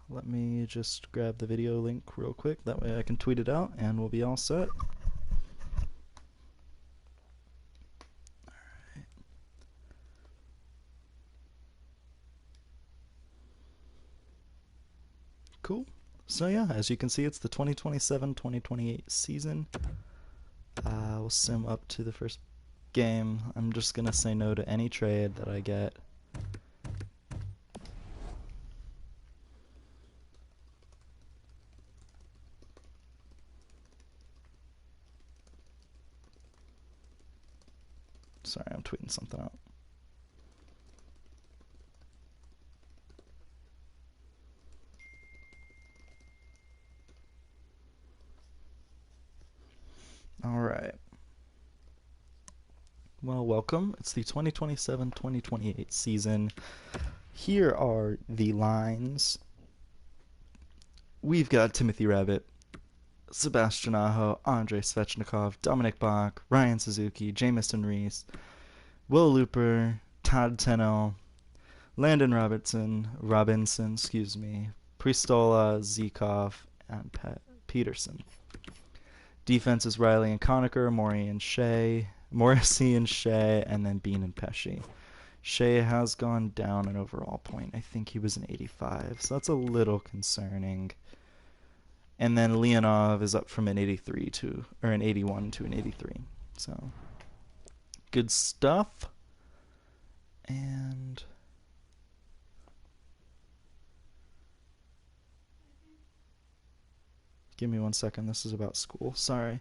Let me just grab the video link real quick. That way I can tweet it out and we'll be all set. Cool. So yeah, as you can see, it's the 2027-2028 season. We'll sim up to the first game. I'm just gonna say no to any trade that I get. Sorry, I'm tweeting something out. Alright. Well, welcome. It's the 2027-2028 season. Here are the lines. We've got Timothy Rabbit, Sebastian Aho, Andrei Svechnikov, Dominic Bach, Ryan Suzuki, Jamison Reese, Will Looper, Todd Tennell, Landon Robinson, Pristola, Zikov, and Peterson. Defense is Riley and Conacher, Morrissey and Shea, and then Bean and Pesci. Shea has gone down an overall point. I think he was an 85, so that's a little concerning. And then Leonov is up from an 83 to, or an 81 to an 83. So, good stuff. And give me 1 second. This is about school. Sorry.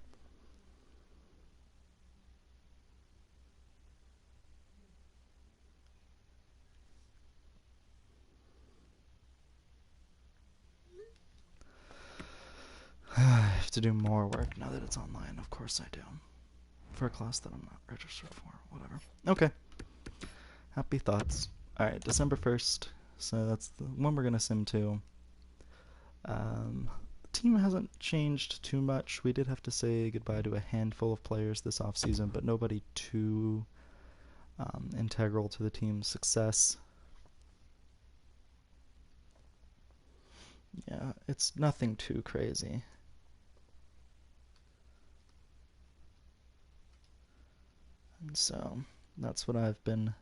I have to do more work now that it's online. Of course I do. For a class that I'm not registered for. Whatever. Okay. Happy thoughts. Alright, December 1st. So that's the one we're going to sim to. The team hasn't changed too much. We did have to say goodbye to a handful of players this offseason, but nobody too integral to the team's success. Yeah, it's nothing too crazy. And so that's what I've been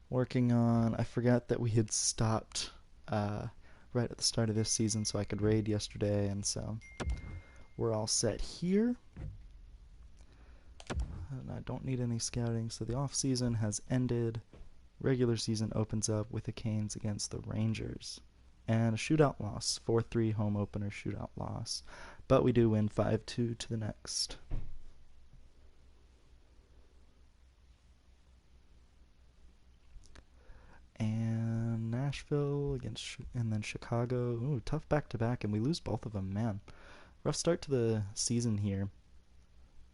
working on. I forgot that we had stopped right at the start of this season so I could raid yesterday, and so we're all set here. And I don't need any scouting, so the off season has ended. Regular season opens up with the Canes against the Rangers. And a shootout loss, 4-3 home opener shootout loss. But we do win 5-2 to the next. And Nashville against, and then Chicago. Ooh, tough back-to-back, and we lose both of them, man. Rough start to the season here.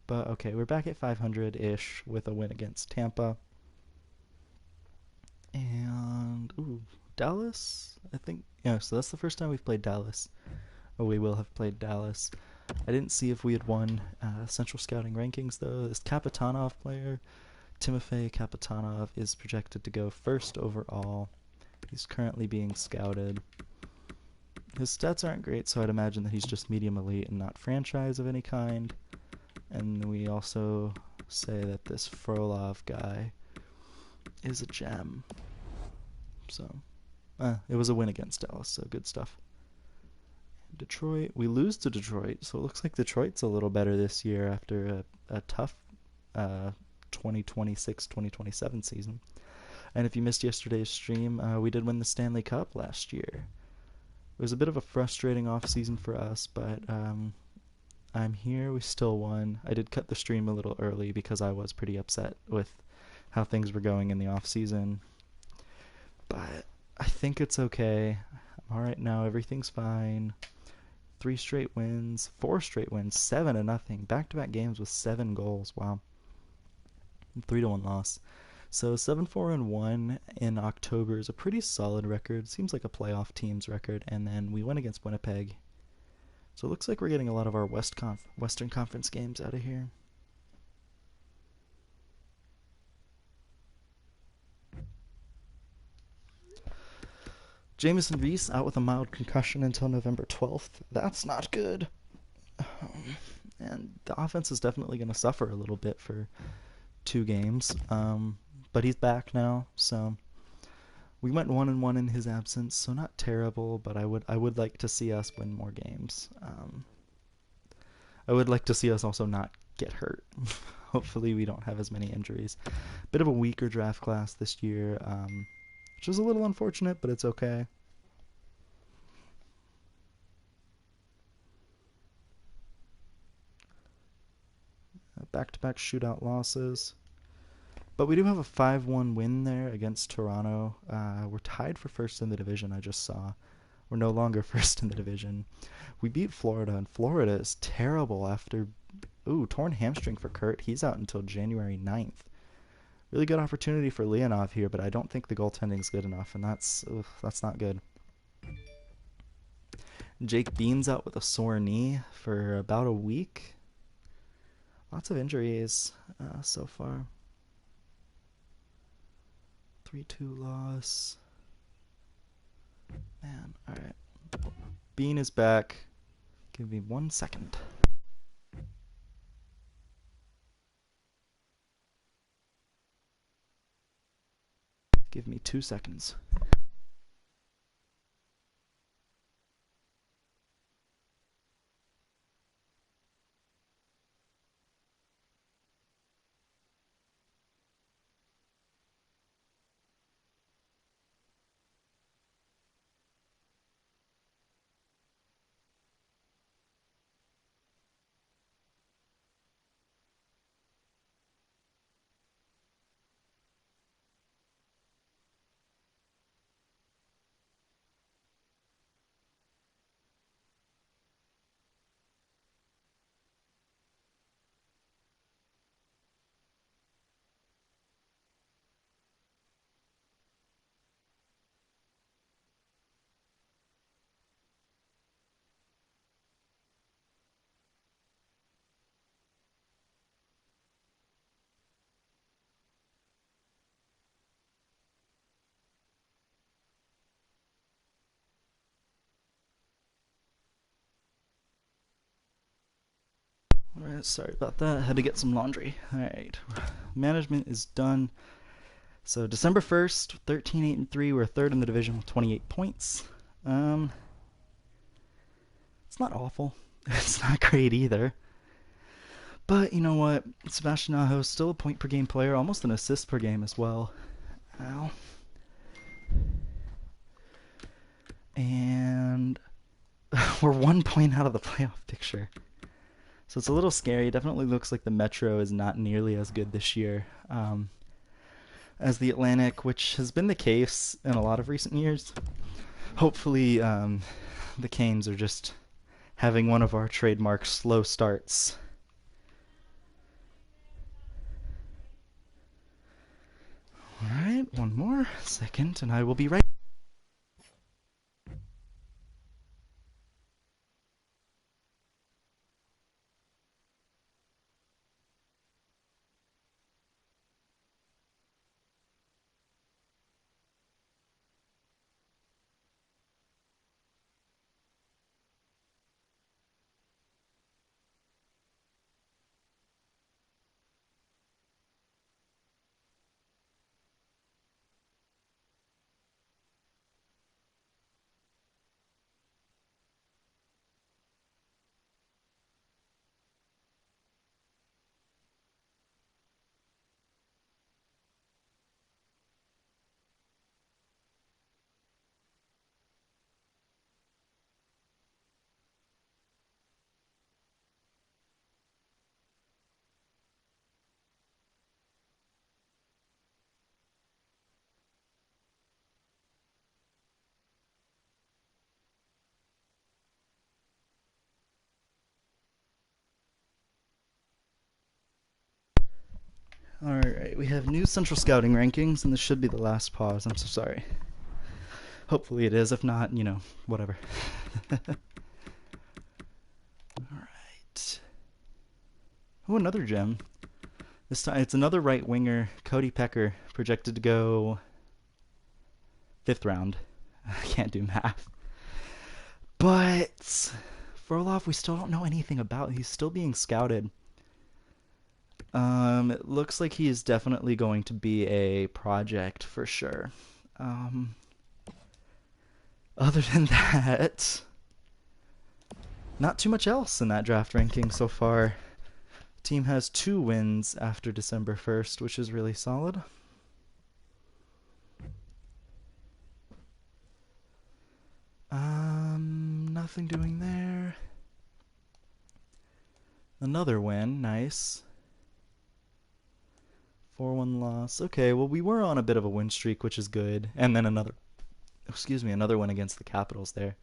But okay, we're back at 500-ish with a win against Tampa. And, ooh, Dallas, I think. Yeah, so that's the first time we've played Dallas. Oh, we will have played Dallas. I didn't see if we had won Central Scouting rankings, though. This Kapitanov player, Timofey Kapitanov, is projected to go first overall. He's currently being scouted. His stats aren't great, so I'd imagine that he's just medium elite and not franchise of any kind. And we also say that this Frolov guy is a gem. So, it was a win against Dallas, so good stuff. Detroit, we lose to Detroit, so it looks like Detroit's a little better this year after a tough 2026-2027 season. And if you missed yesterday's stream, we did win the Stanley Cup last year. It was a bit of a frustrating off season for us, but I'm here. We still won. I did cut the stream a little early because I was pretty upset with how things were going in the off season. But I think it's okay. I'm all right now. Everything's fine. 3 straight wins, 4 straight wins, 7-0, back-to-back games with 7 goals. Wow. 3-1 loss. So 7-4-1 in October is a pretty solid record. Seems like a playoff team's record. And then we went against Winnipeg. So it looks like we're getting a lot of our Western Conference games out of here. Jameson Reese out with a mild concussion until November 12th. That's not good. And the offense is definitely going to suffer a little bit for 2 games. But he's back now, so we went 1-1 in his absence, so not terrible. But I would like to see us win more games. I would like to see us also not get hurt. Hopefully, we don't have as many injuries. Bit of a weaker draft class this year, which is a little unfortunate, but it's okay. Back-to-back shootout losses. But we do have a 5-1 win there against Toronto. We're tied for first in the division, I just saw. We're no longer first in the division. We beat Florida, and Florida is terrible after... Ooh, torn hamstring for Kurt. He's out until January 9th. Really good opportunity for Leonov here, but I don't think the goaltending's good enough, and that's not good. Jake Bean's out with a sore knee for about a week. Lots of injuries so far. 3-2 loss. Man, alright. Bean is back. Give me 1 second. Give me 2 seconds. Alright, sorry about that. Had to get some laundry. Alright. Management is done. So December 1st, 13-8-3. We're third in the division with 28 points. It's not awful. It's not great either. But you know what? Sebastian Aho is still a point per game player, almost an assist per game as well. Ow. And we're 1 point out of the playoff picture. So it's a little scary. It definitely looks like the Metro is not nearly as good this year as the Atlantic, which has been the case in a lot of recent years. Hopefully, the Canes are just having one of our trademark slow starts. Alright, 1 more second, and I will be right. Alright, we have new Central Scouting rankings, and this should be the last pause. I'm so sorry. Hopefully it is. If not, you know, whatever. Alright. Oh, another gem. This time it's another right winger, Cody Pecker, projected to go 5th round. I can't do math. But Frolov, we still don't know anything about. He's still being scouted. It looks like he is definitely going to be a project for sure. Um, Other than that, not too much else in that draft ranking so far. The team has 2 wins after December 1st, which is really solid. Nothing doing there. Another win, nice. 4-1 loss. Okay, well we were on a bit of a win streak, which is good. And then another one against the Capitals there.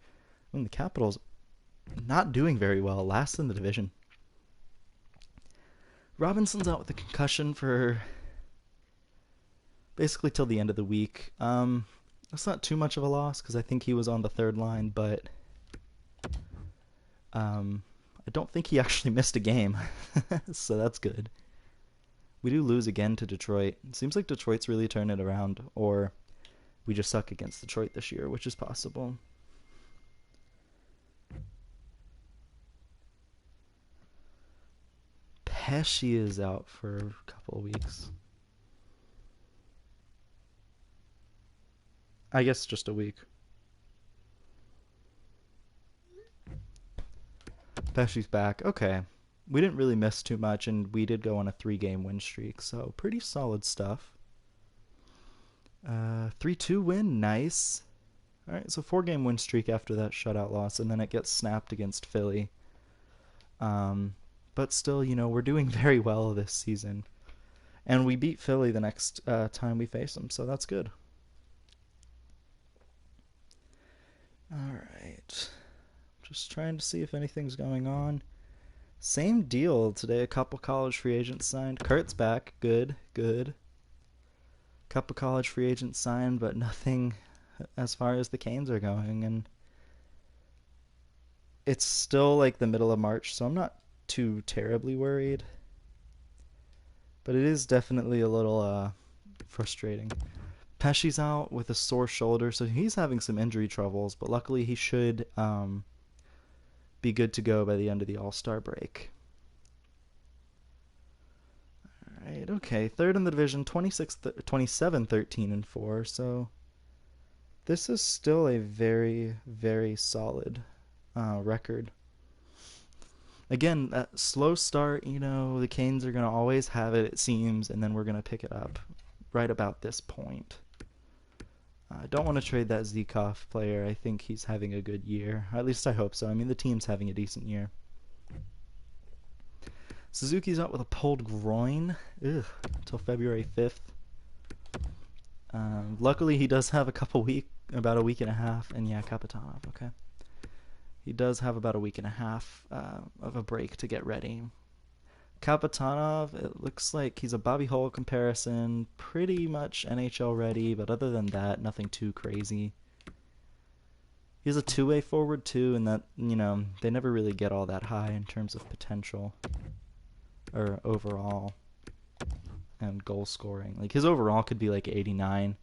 When the Capitals not doing very well, last in the division. Robinson's out with a concussion for basically till the end of the week. That's not too much of a loss because I think he was on the third line, but I don't think he actually missed a game, so that's good. We do lose again to Detroit. It seems like Detroit's really turned it around, or we just suck against Detroit this year, which is possible. Pesci is out for a couple of weeks. I guess just a week. Pesci's back. Okay. We didn't really miss too much, and we did go on a 3-game win streak, so pretty solid stuff. 3-2 win, nice. Alright, so 4-game win streak after that shutout loss, and then it gets snapped against Philly. But still, we're doing very well this season. And we beat Philly the next time we face them, so that's good. Alright. Just trying to see if anything's going on. Same deal today. A couple college free agents signed. Kurt's back. Good, good. Couple college free agents signed, but nothing as far as the Canes are going. And it's still like the middle of March, so I'm not too terribly worried. But it is definitely a little frustrating. Pesci's out with a sore shoulder, so he's having some injury troubles, but luckily he should be good to go by the end of the All-Star break. Alright, okay. Third in the division, 27-13-4, so this is still a very, very solid record. Again, that slow start, the Canes are going to always have it, it seems, and then we're going to pick it up right about this point. I don't want to trade that Zykov player. I think he's having a good year. At least I hope so. I mean, the team's having a decent year. Suzuki's out with a pulled groin. Ugh, until February 5th. Luckily, he does have about a week and a half. And yeah, Kapitanov, okay. He does have about a week and a half of a break to get ready. Kapitanov, it looks like he's a Bobby Hull comparison, pretty much NHL ready, but other than that, nothing too crazy. He's a two-way forward too, and that, they never really get all that high in terms of potential or overall and goal scoring. Like his overall could be like 89,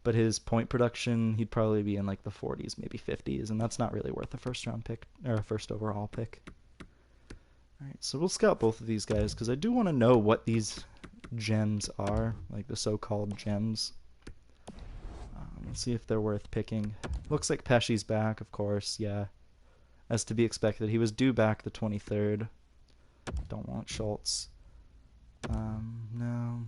but his point production, he'd probably be in like the 40s, maybe 50s, and that's not really worth a first round pick or a first overall pick. Alright, so we'll scout both of these guys because I do want to know what these gems are, like the so-called gems. Let's see if they're worth picking. Looks like Pesci's back, of course, yeah. As to be expected. He was due back the 23rd. Don't want Schultz. No.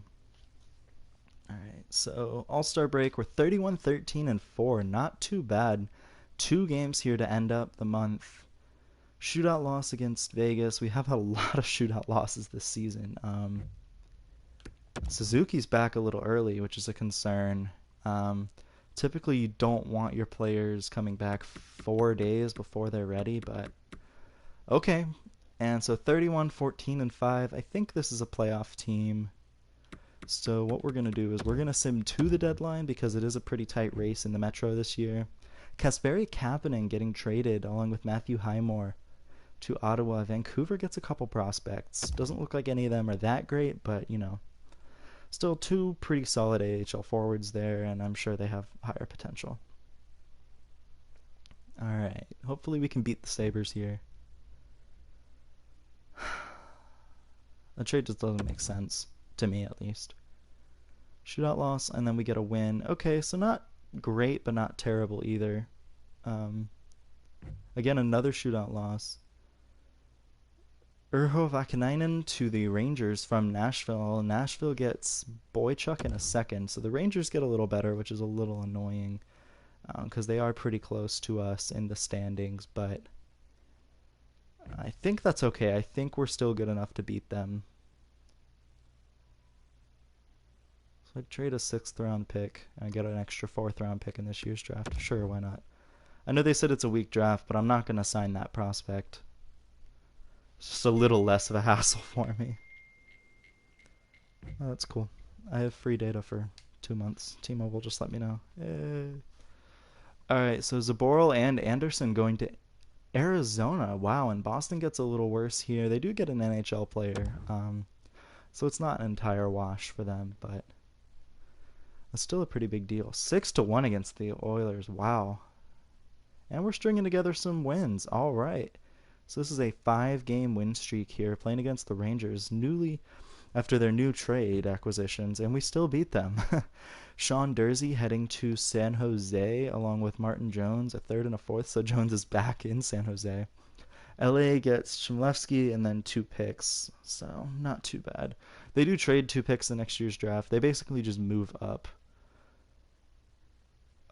Alright, so All-Star break. We're 31-13-4. Not too bad. 2 games here to end up the month. Shootout loss against Vegas. We have a lot of shootout losses this season. Suzuki's back a little early, which is a concern. Typically, you don't want your players coming back 4 days before they're ready, but okay. And so 31-14-5. I think this is a playoff team. So what we're going to do is we're going to sim to the deadline because it is a pretty tight race in the Metro this year. Kasperi Kapanen getting traded along with Matthew Highmore to Ottawa. Vancouver gets a couple prospects. Doesn't look like any of them are that great, but, still 2 pretty solid AHL forwards there, and I'm sure they have higher potential. Alright, hopefully we can beat the Sabres here. The trade just doesn't make sense, to me at least. Shootout loss, and then we get a win. Okay, so not great, but not terrible either. Again, another shootout loss. Urho Vakanainen to the Rangers from Nashville. Nashville gets Boychuk in a second, so the Rangers get a little better, which is a little annoying because they are pretty close to us in the standings, but I think that's okay. I think we're still good enough to beat them. So I'd trade a 6th round pick and I get an extra 4th round pick in this year's draft. Sure, why not? I know they said it's a weak draft, but I'm not going to sign that prospect. It's just a little less of a hassle for me. Oh, that's cool. I have free data for 2 months. T-Mobile just let me know. Alright, so Zaboral and Anderson going to Arizona. Wow, and Boston gets a little worse here. They do get an NHL player, so it's not an entire wash for them, but it's still a pretty big deal. 6-1 against the Oilers. Wow. And we're stringing together some wins. All right. So this is a 5-game win streak here, playing against the Rangers, newly after their new trade acquisitions, and we still beat them. Sean Durzi heading to San Jose, along with Martin Jones, a 3rd and a 4th, so Jones is back in San Jose. LA gets Chmelevski and then 2 picks, so not too bad. They do trade 2 picks in next year's draft. They basically just move up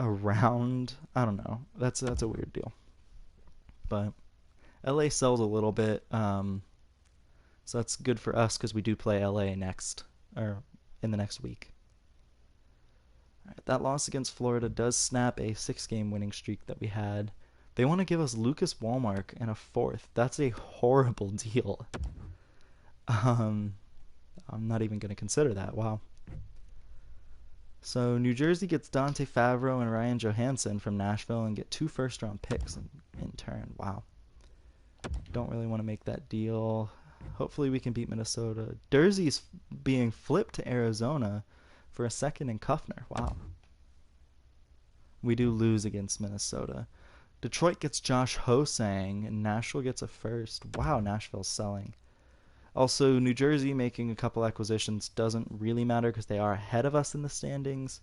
around. I don't know. That's a weird deal. But LA sells a little bit, so that's good for us because we do play LA next, or in the next week. All right, that loss against Florida does snap a 6-game winning streak that we had. They want to give us Lucas Wallmark and a 4th. That's a horrible deal. I'm not even going to consider that. Wow. So New Jersey gets Dante Favreau and Ryan Johansson from Nashville and get 2 first-round picks in turn. Wow. Don't really want to make that deal. Hopefully we can beat Minnesota. Durzi's being flipped to Arizona for a 2nd in Kuffner. Wow. We do lose against Minnesota. Detroit gets Josh Hosang, and Nashville gets a 1st. Wow, Nashville's selling. Also, New Jersey making a couple acquisitions doesn't really matter because they are ahead of us in the standings.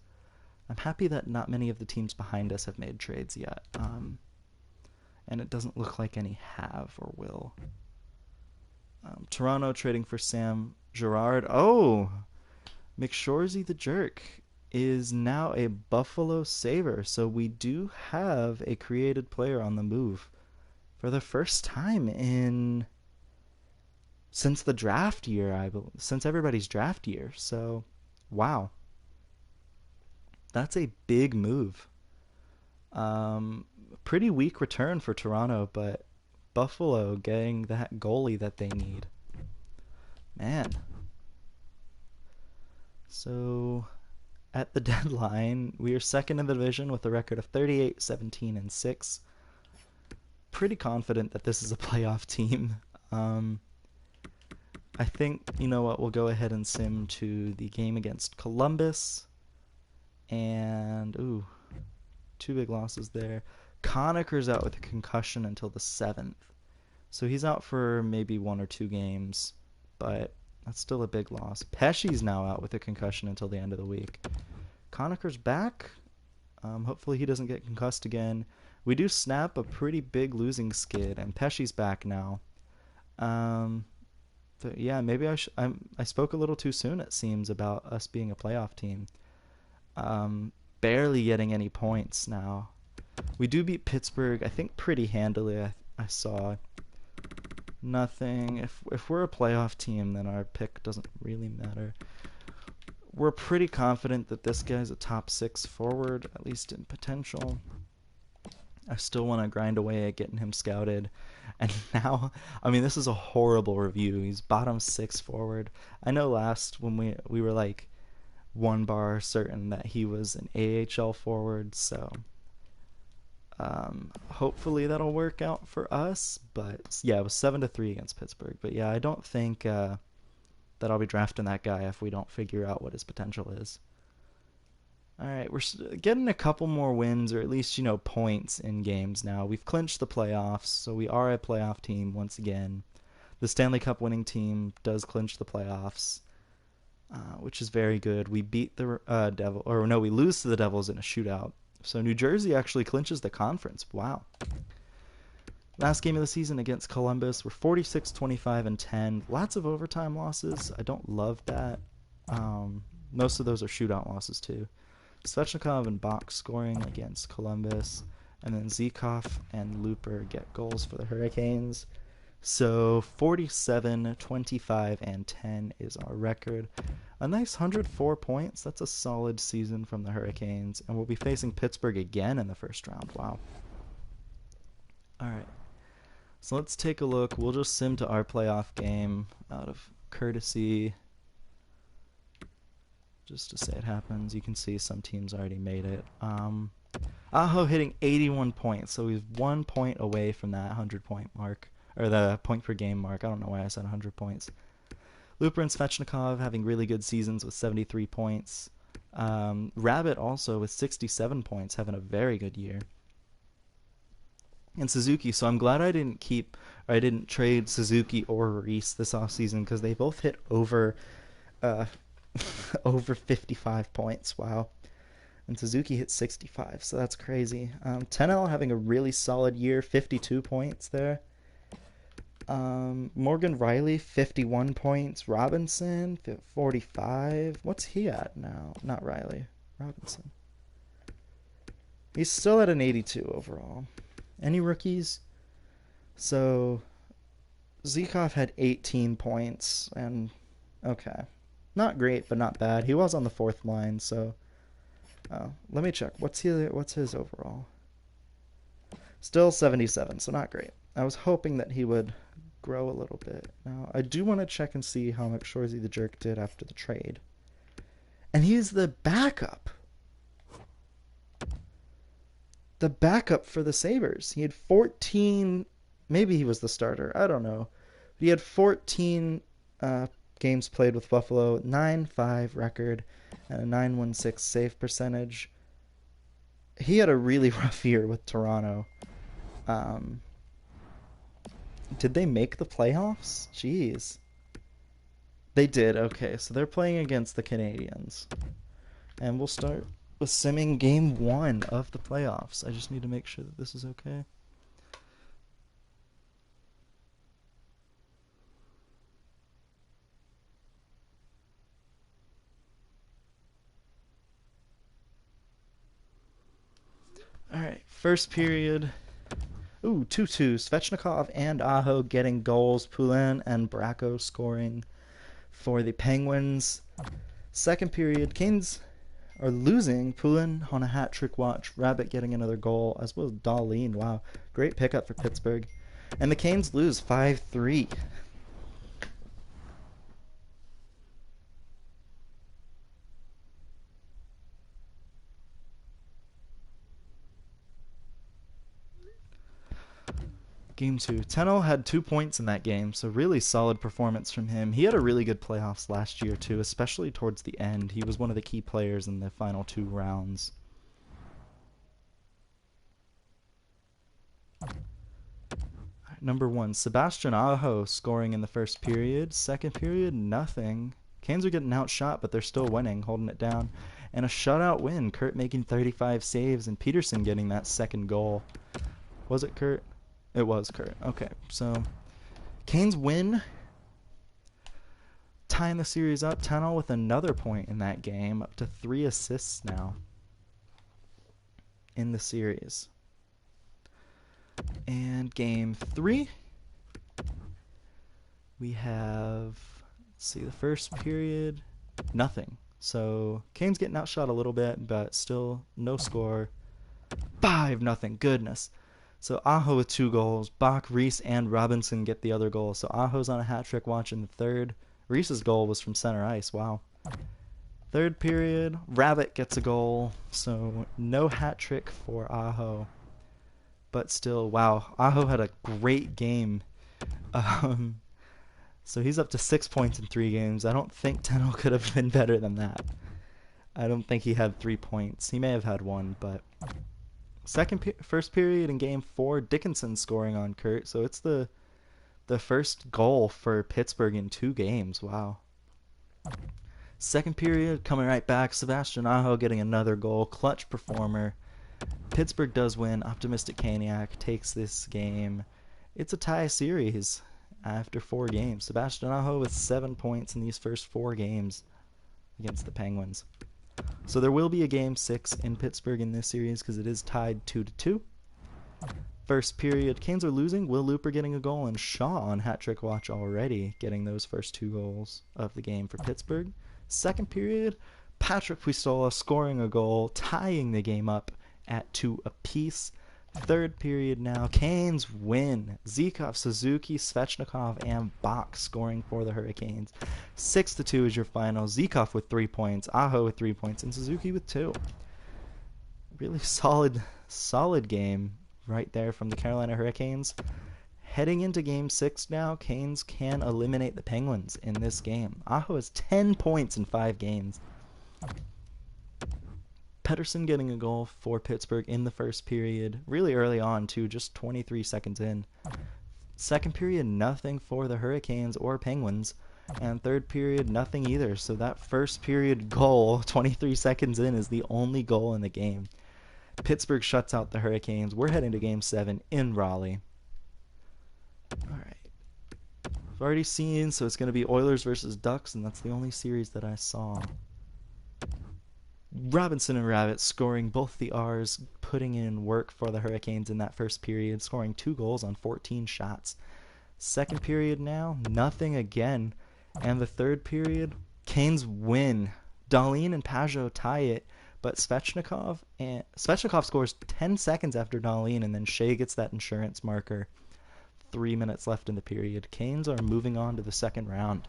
I'm happy that not many of the teams behind us have made trades yet. And it doesn't look like any have or will. Toronto trading for Sam Girard. Oh! McShorzy the Jerk is now a Buffalo Sabre. So we do have a created player on the move for the first time since the draft year, I believe, since everybody's draft year. So, wow. That's a big move. Pretty weak return for Toronto, but Buffalo getting that goalie that they need. Man. So, at the deadline, we are 2nd in the division with a record of 38, 17, and 6. Pretty confident that this is a playoff team. I think, you know what, we'll go ahead and sim to the game against Columbus. And, 2 big losses there. Conacher's out with a concussion until the 7th. So he's out for maybe 1 or 2 games, but that's still a big loss. Pesci's now out with a concussion until the end of the week. Conacher's back. Hopefully he doesn't get concussed again. We do snap a pretty big losing skid, and Pesci's back now. Yeah, maybe I spoke a little too soon, it seems, about us being a playoff team. Barely getting any points now. We do beat Pittsburgh, I think, pretty handily. I saw nothing. If we're a playoff team, then our pick doesn't really matter. We're pretty confident that this guy's a top 6 forward, at least in potential. I still want to grind away at getting him scouted. And now, I mean, this is a horrible review. He's bottom 6 forward. I know last when we were like 1 bar certain that he was an AHL forward, so hopefully that'll work out for us. But yeah, it was 7-3 against Pittsburgh. But yeah, I don't think that I'll be drafting that guy if we don't figure out what his potential is. All right, we're getting a couple more wins, or at least, points in games now. We've clinched the playoffs, so we are a playoff team once again. The Stanley Cup winning team does clinch the playoffs, which is very good. We beat the Devil, or no, we lose to the Devils in a shootout. So New Jersey actually clinches the conference. Wow. Last game of the season against Columbus, we're 46, 25, and 10. Lots of overtime losses. I don't love that. Most of those are shootout losses too. Svechnikov and Bach scoring against Columbus, and then Zykov and Looper get goals for the Hurricanes. So 47, 25, and 10 is our record. A nice 104 points. That's a solid season from the Hurricanes, and we'll be facing Pittsburgh again in the first round. Wow. All right. So let's take a look. We'll just sim to our playoff game out of courtesy, just to say it happens. You can see some teams already made it. Aho hitting 81 points, so he's 1 point away from that 100-point mark, or the point per game mark. I don't know why I said 100 points. Looper and Svechnikov having really good seasons with 73 points. Rabbit also with 67 points, having a very good year. And Suzuki, so I'm glad I didn't trade Suzuki or Reese this offseason, because they both hit over over 55 points. Wow. And Suzuki hit 65, so that's crazy. Tenel having a really solid year, 52 points there. Morgan Riley, 51 points. Robinson, 45. What's he at now? Not Riley. Robinson. He's still at an 82 overall. Any rookies? So Zykov had 18 points, and okay. Not great, but not bad. He was on the fourth line, so let me check. What's his overall? Still 77, so not great. I was hoping that he would grow a little bit. Now, I do want to check and see how McShorzy the Jerk did after the trade. And he's the backup. The backup for the Sabres. He had 14, maybe he was the starter, I don't know. But he had 14 games played with Buffalo, 9-5 record, and a 916 save percentage. He had a really rough year with Toronto. Did they make the playoffs? Jeez. They did, okay. So they're playing against the Canadiens. And we'll start with simming game 1 of the playoffs. I just need to make sure that this is okay. Alright, first period. Ooh, 2-2. Svechnikov and Aho getting goals. Poulin and Bracco scoring for the Penguins. Second period, Canes are losing. Poulin on a hat-trick watch. Rabbit getting another goal, as well as Dahlin. Wow, great pickup for Pittsburgh. And the Canes lose 5-3. Game 2. Tenel had 2 points in that game, so really solid performance from him. He had a really good playoffs last year, too, especially towards the end. He was one of the key players in the final 2 rounds. Number 1, Sebastian Aho scoring in the first period. Second period, nothing. Canes are getting outshot, but they're still winning, holding it down. And a shutout win. Kurt making 35 saves, and Peterson getting that second goal. Was it Kurt? It was Kurt. Okay, so Canes win, tying the series up. Tenel with another point in that game, up to 3 assists now in the series. And game 3, we have, let's see, the first period, nothing. So Canes getting outshot a little bit, but still no score. 5-0. Goodness. So Aho with 2 goals. Bach, Reese, and Robinson get the other goal. So Aho's on a hat-trick watch in the third. Reese's goal was from center ice. Wow. Third period, Rabbit gets a goal. So no hat-trick for Aho. But still, wow. Aho had a great game. So he's up to 6 points in 3 games. I don't think Tenel could have been better than that. I don't think he had 3 points. He may have had one, but first period in game 4, Dickinson scoring on Kurt. So it's the first goal for Pittsburgh in 2 games. Wow. Second period, coming right back, Sebastian Aho getting another goal. Clutch performer. Pittsburgh does win. Optimistic Caniac takes this game. It's a tie series after 4 games. Sebastian Aho with 7 points in these first 4 games against the Penguins. So there will be a game 6 in Pittsburgh in this series because it is tied 2-2. First period, Canes are losing. Will Looper getting a goal, and Shaw on hat-trick watch already, getting those first 2 goals of the game for Pittsburgh. Second period, Patrick Puistola scoring a goal, tying the game up at 2 apiece. Third period now, Canes win. Zykov, Suzuki, Svechnikov, and Bach scoring for the Hurricanes. 6-2 is your final. Zykov with 3 points, Aho with 3 points, and Suzuki with 2. Really solid game right there from the Carolina Hurricanes. Heading into game 6 now, Canes can eliminate the Penguins in this game. Aho has 10 points in 5 games. Pettersson getting a goal for Pittsburgh in the first period, really early on too, just 23 seconds in. Second period, nothing for the Hurricanes or Penguins, and third period, nothing either. So that first period goal, 23 seconds in, is the only goal in the game. Pittsburgh shuts out the Hurricanes. We're heading to game 7 in Raleigh. Alright. I've already seen, so it's going to be Oilers versus Ducks, and that's the only series that I saw. Robinson and Rabbit scoring both the R's, putting in work for the Hurricanes in that first period, scoring 2 goals on 14 shots. Second period now, nothing again. And the third period, Canes win. Dahlin and Pajot tie it, but Svechnikov scores 10 seconds after Dahlin, and then Shea gets that insurance marker. 3 minutes left in the period. Canes are moving on to the second round.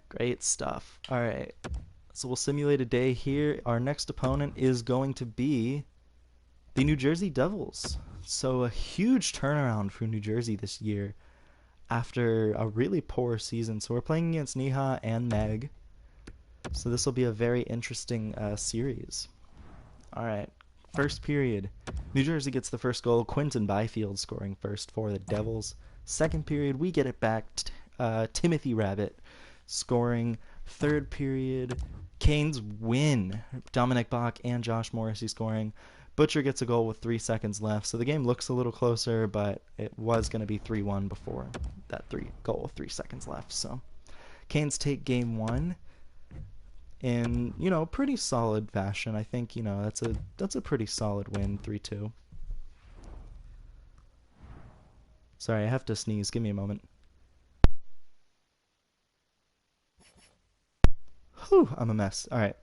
Great stuff. All right. So we'll simulate a day here. Our next opponent is going to be the New Jersey Devils. So a huge turnaround for New Jersey this year after a really poor season. So we're playing against Neha and Meg. So this will be a very interesting series. All right. First period. New Jersey gets the first goal. Quinton Byfield scoring first for the Devils. Second period, we get it back. Timothy Rabbit scoring. Third period, Canes win. Dominic Bach and Josh Morrissey scoring. Butcher gets a goal with 3 seconds left, so the game looks a little closer, but it was going to be 3-1 before that goal with 3 seconds left. So Canes take game 1 in, pretty solid fashion. I think, that's a pretty solid win, 3-2. Sorry, I have to sneeze. Give me a moment. Whew, I'm a mess. All right.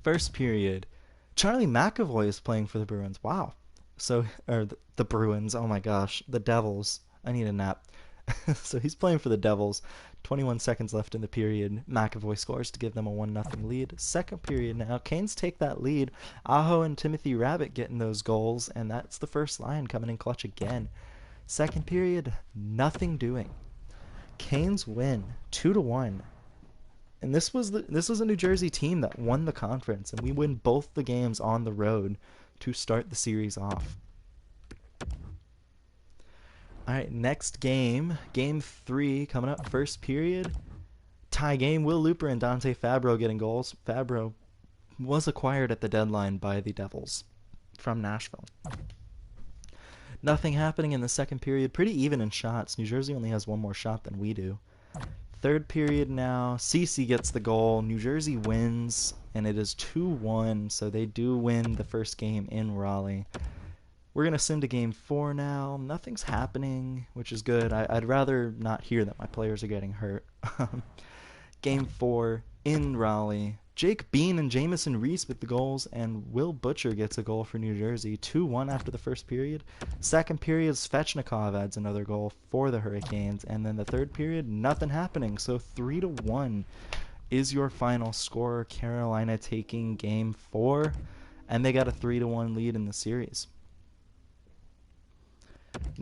First period. Charlie McAvoy is playing for the Bruins. Wow. So, or the Bruins. Oh my gosh. The Devils. I need a nap. So he's playing for the Devils. 21 seconds left in the period. McAvoy scores to give them a 1-0 lead. Second period now. Canes take that lead. Aho and Timothy Rabbit getting those goals, and that's the first line coming in clutch again. Second period, nothing doing. Canes win 2-1. And this was a New Jersey team that won the conference, and we win both the games on the road to start the series off. All right, next game, game 3 coming up. First period, tie game. Will Looper and Dante Fabro getting goals. Fabro was acquired at the deadline by the Devils from Nashville. Nothing happening in the second period. Pretty even in shots. New Jersey only has one more shot than we do. Third period now, Ceci gets the goal. New Jersey wins, and it is 2-1, so they do win the first game in Raleigh. We're going to sim to game 4 now. Nothing's happening, which is good. I'd rather not hear that my players are getting hurt. Game 4 in Raleigh. Jake Bean and Jamison Reese with the goals, and Will Butcher gets a goal for New Jersey. 2-1 after the first period. Second period, Svechnikov adds another goal for the Hurricanes, and then the third period, nothing happening. So 3-1 is your final score. Carolina taking game 4, and they got a 3-1 lead in the series.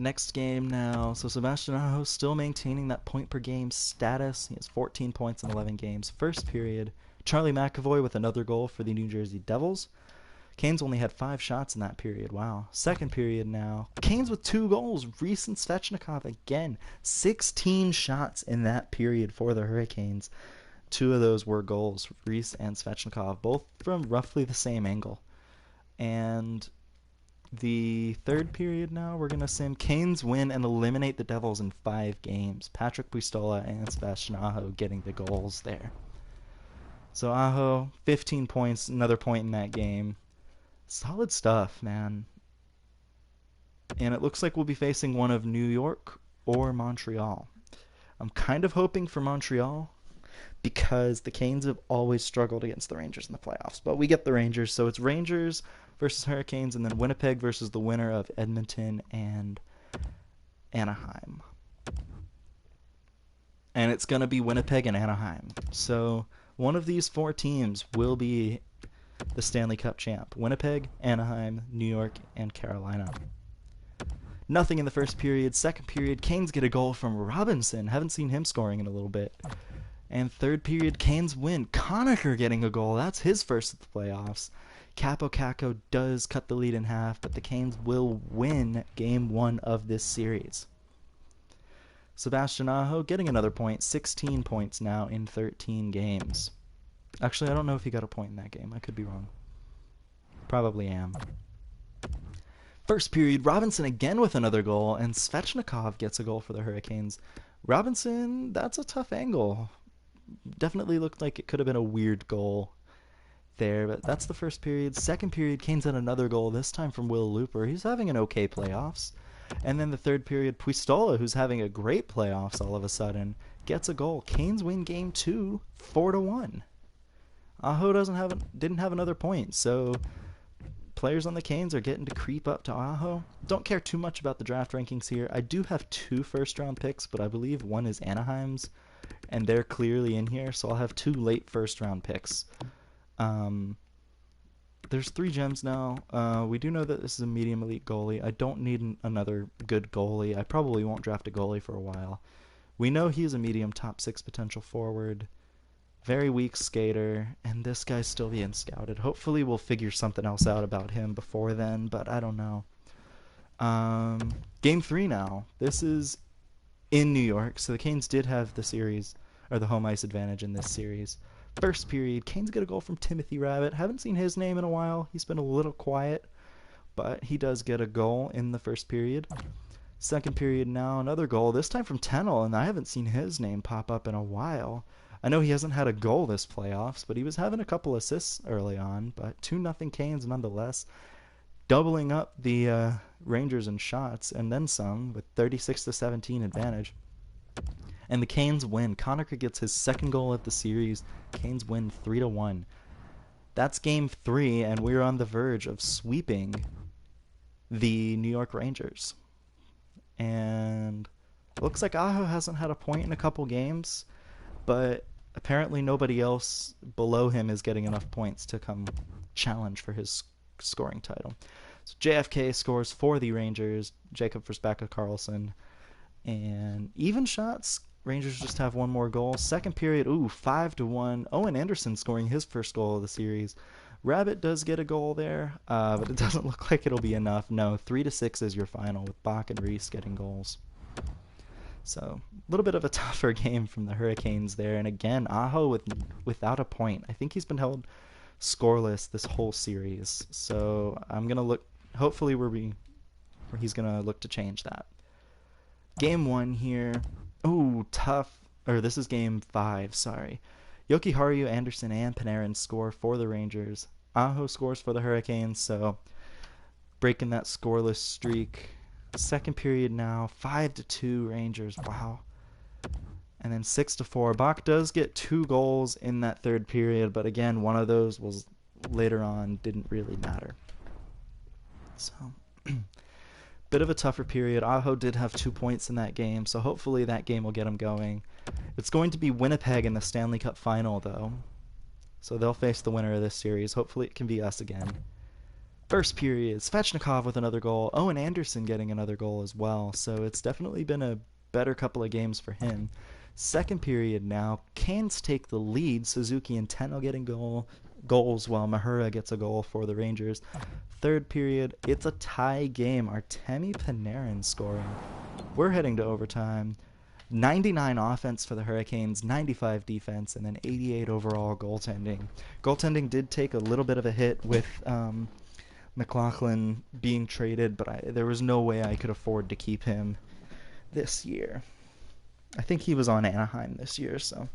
Next game now. So Sebastian Aho still maintaining that point per game status. He has 14 points in 11 games. First period, Charlie McAvoy with another goal for the New Jersey Devils. Canes only had 5 shots in that period. Wow. Second period now. Canes with 2 goals. Reese and Svechnikov again. 16 shots in that period for the Hurricanes. 2 of those were goals. Reese and Svechnikov, both from roughly the same angle. And the third period now, we're going to sim Canes win and eliminate the Devils in 5 games. Patrick Puistola and Sebastian Aho getting the goals there. So Aho, 15 points, another point in that game. Solid stuff, man. And it looks like we'll be facing one of New York or Montreal. I'm kind of hoping for Montreal because the Canes have always struggled against the Rangers in the playoffs. But we get the Rangers, so it's Rangers versus Hurricanes, and then Winnipeg versus the winner of Edmonton and Anaheim. And it's going to be Winnipeg and Anaheim. So one of these 4 teams will be the Stanley Cup champ. Winnipeg, Anaheim, New York, and Carolina. Nothing in the first period. Second period, Canes get a goal from Robinson. Haven't seen him scoring in a little bit. And third period, Canes win. Conacher getting a goal. That's his first of the playoffs. Capo Caco does cut the lead in half, but the Canes will win Game 1 of this series. Sebastian Aho getting another point. 16 points now in 13 games. Actually, I don't know if he got a point in that game. I could be wrong. Probably am. First period, Robinson again with another goal, and Svechnikov gets a goal for the Hurricanes. Robinson, that's a tough angle. Definitely looked like it could have been a weird goal there, but that's the first period. Second period, Canes had another goal, this time from Will Looper. He's having an okay playoffs. And then the third period, Puistola, who's having a great playoffs all of a sudden, gets a goal. Canes win Game 2, 4-1. Aho didn't have another point, so players on the Canes are getting to creep up to Aho. Don't care too much about the draft rankings here. I do have 2 first-round picks, but I believe one is Anaheim's, and they're clearly in here, so I'll have 2 late first-round picks. There's 3 gems now. We do know that this is a medium elite goalie. I don't need another good goalie. I probably won't draft a goalie for a while. We know he's a medium top 6 potential forward. Very weak skater, and this guy's still being scouted. Hopefully we'll figure something else out about him before then, but I don't know. Game 3 now. This is in New York, so the Canes did have the series, or the home ice advantage in this series. First period, Canes get a goal from Timothy Rabbit. Haven't seen his name in a while. He's been a little quiet, but he does get a goal in the first period. Second period now, another goal, this time from Tennell, and I haven't seen his name pop up in a while. I know he hasn't had a goal this playoffs, but he was having a couple assists early on, but 2-0 Canes nonetheless, doubling up the Rangers in shots, and then some, with 36-17 advantage. And the Canes win. Conacher gets his second goal of the series. Canes win 3-1. That's Game 3, and we're on the verge of sweeping the New York Rangers. And looks like Aho hasn't had a point in a couple games, but apparently nobody else below him is getting enough points to come challenge for his scoring title. So JFK scores for the Rangers, Jacob Forsbacka-Karlsson, and even shots. Rangers just have one more goal. Second period, 5-1. Owen Anderson scoring his first goal of the series. Rabbit does get a goal there, but it doesn't look like it'll be enough. No, 3-6 is your final, with Bach and Reese getting goals. So a little bit of a tougher game from the Hurricanes there. And again, Aho without a point. I think he's been held scoreless this whole series. So I'm going to look, hopefully he's going to look to change that. Game 1 here. Ooh, tough. Or this is Game 5, sorry. Jokiharju, Anderson, and Panarin score for the Rangers. Aho scores for the Hurricanes, so breaking that scoreless streak. Second period now, 5-2 Rangers. Wow. And then 6-4. Bach does get 2 goals in that third period, but again, one of those was later on, didn't really matter. So, bit of a tougher period. Aho did have 2 points in that game, so hopefully that game will get him going. It's going to be Winnipeg in the Stanley Cup final, though. So they'll face the winner of this series. Hopefully it can be us again. First period, Svechnikov with another goal. Owen Anderson getting another goal as well. So it's definitely been a better couple of games for him. Second period now, Canes take the lead. Suzuki and Tenno getting goals while Mahura gets a goal for the Rangers. Third period, it's a tie game. Artemi Panarin scoring. We're heading to overtime. 99 offense for the Hurricanes, 95 defense, and then 88 overall goaltending. Goaltending did take a little bit of a hit with McLaughlin being traded, but there was no way I could afford to keep him this year. I think he was on Anaheim this year, so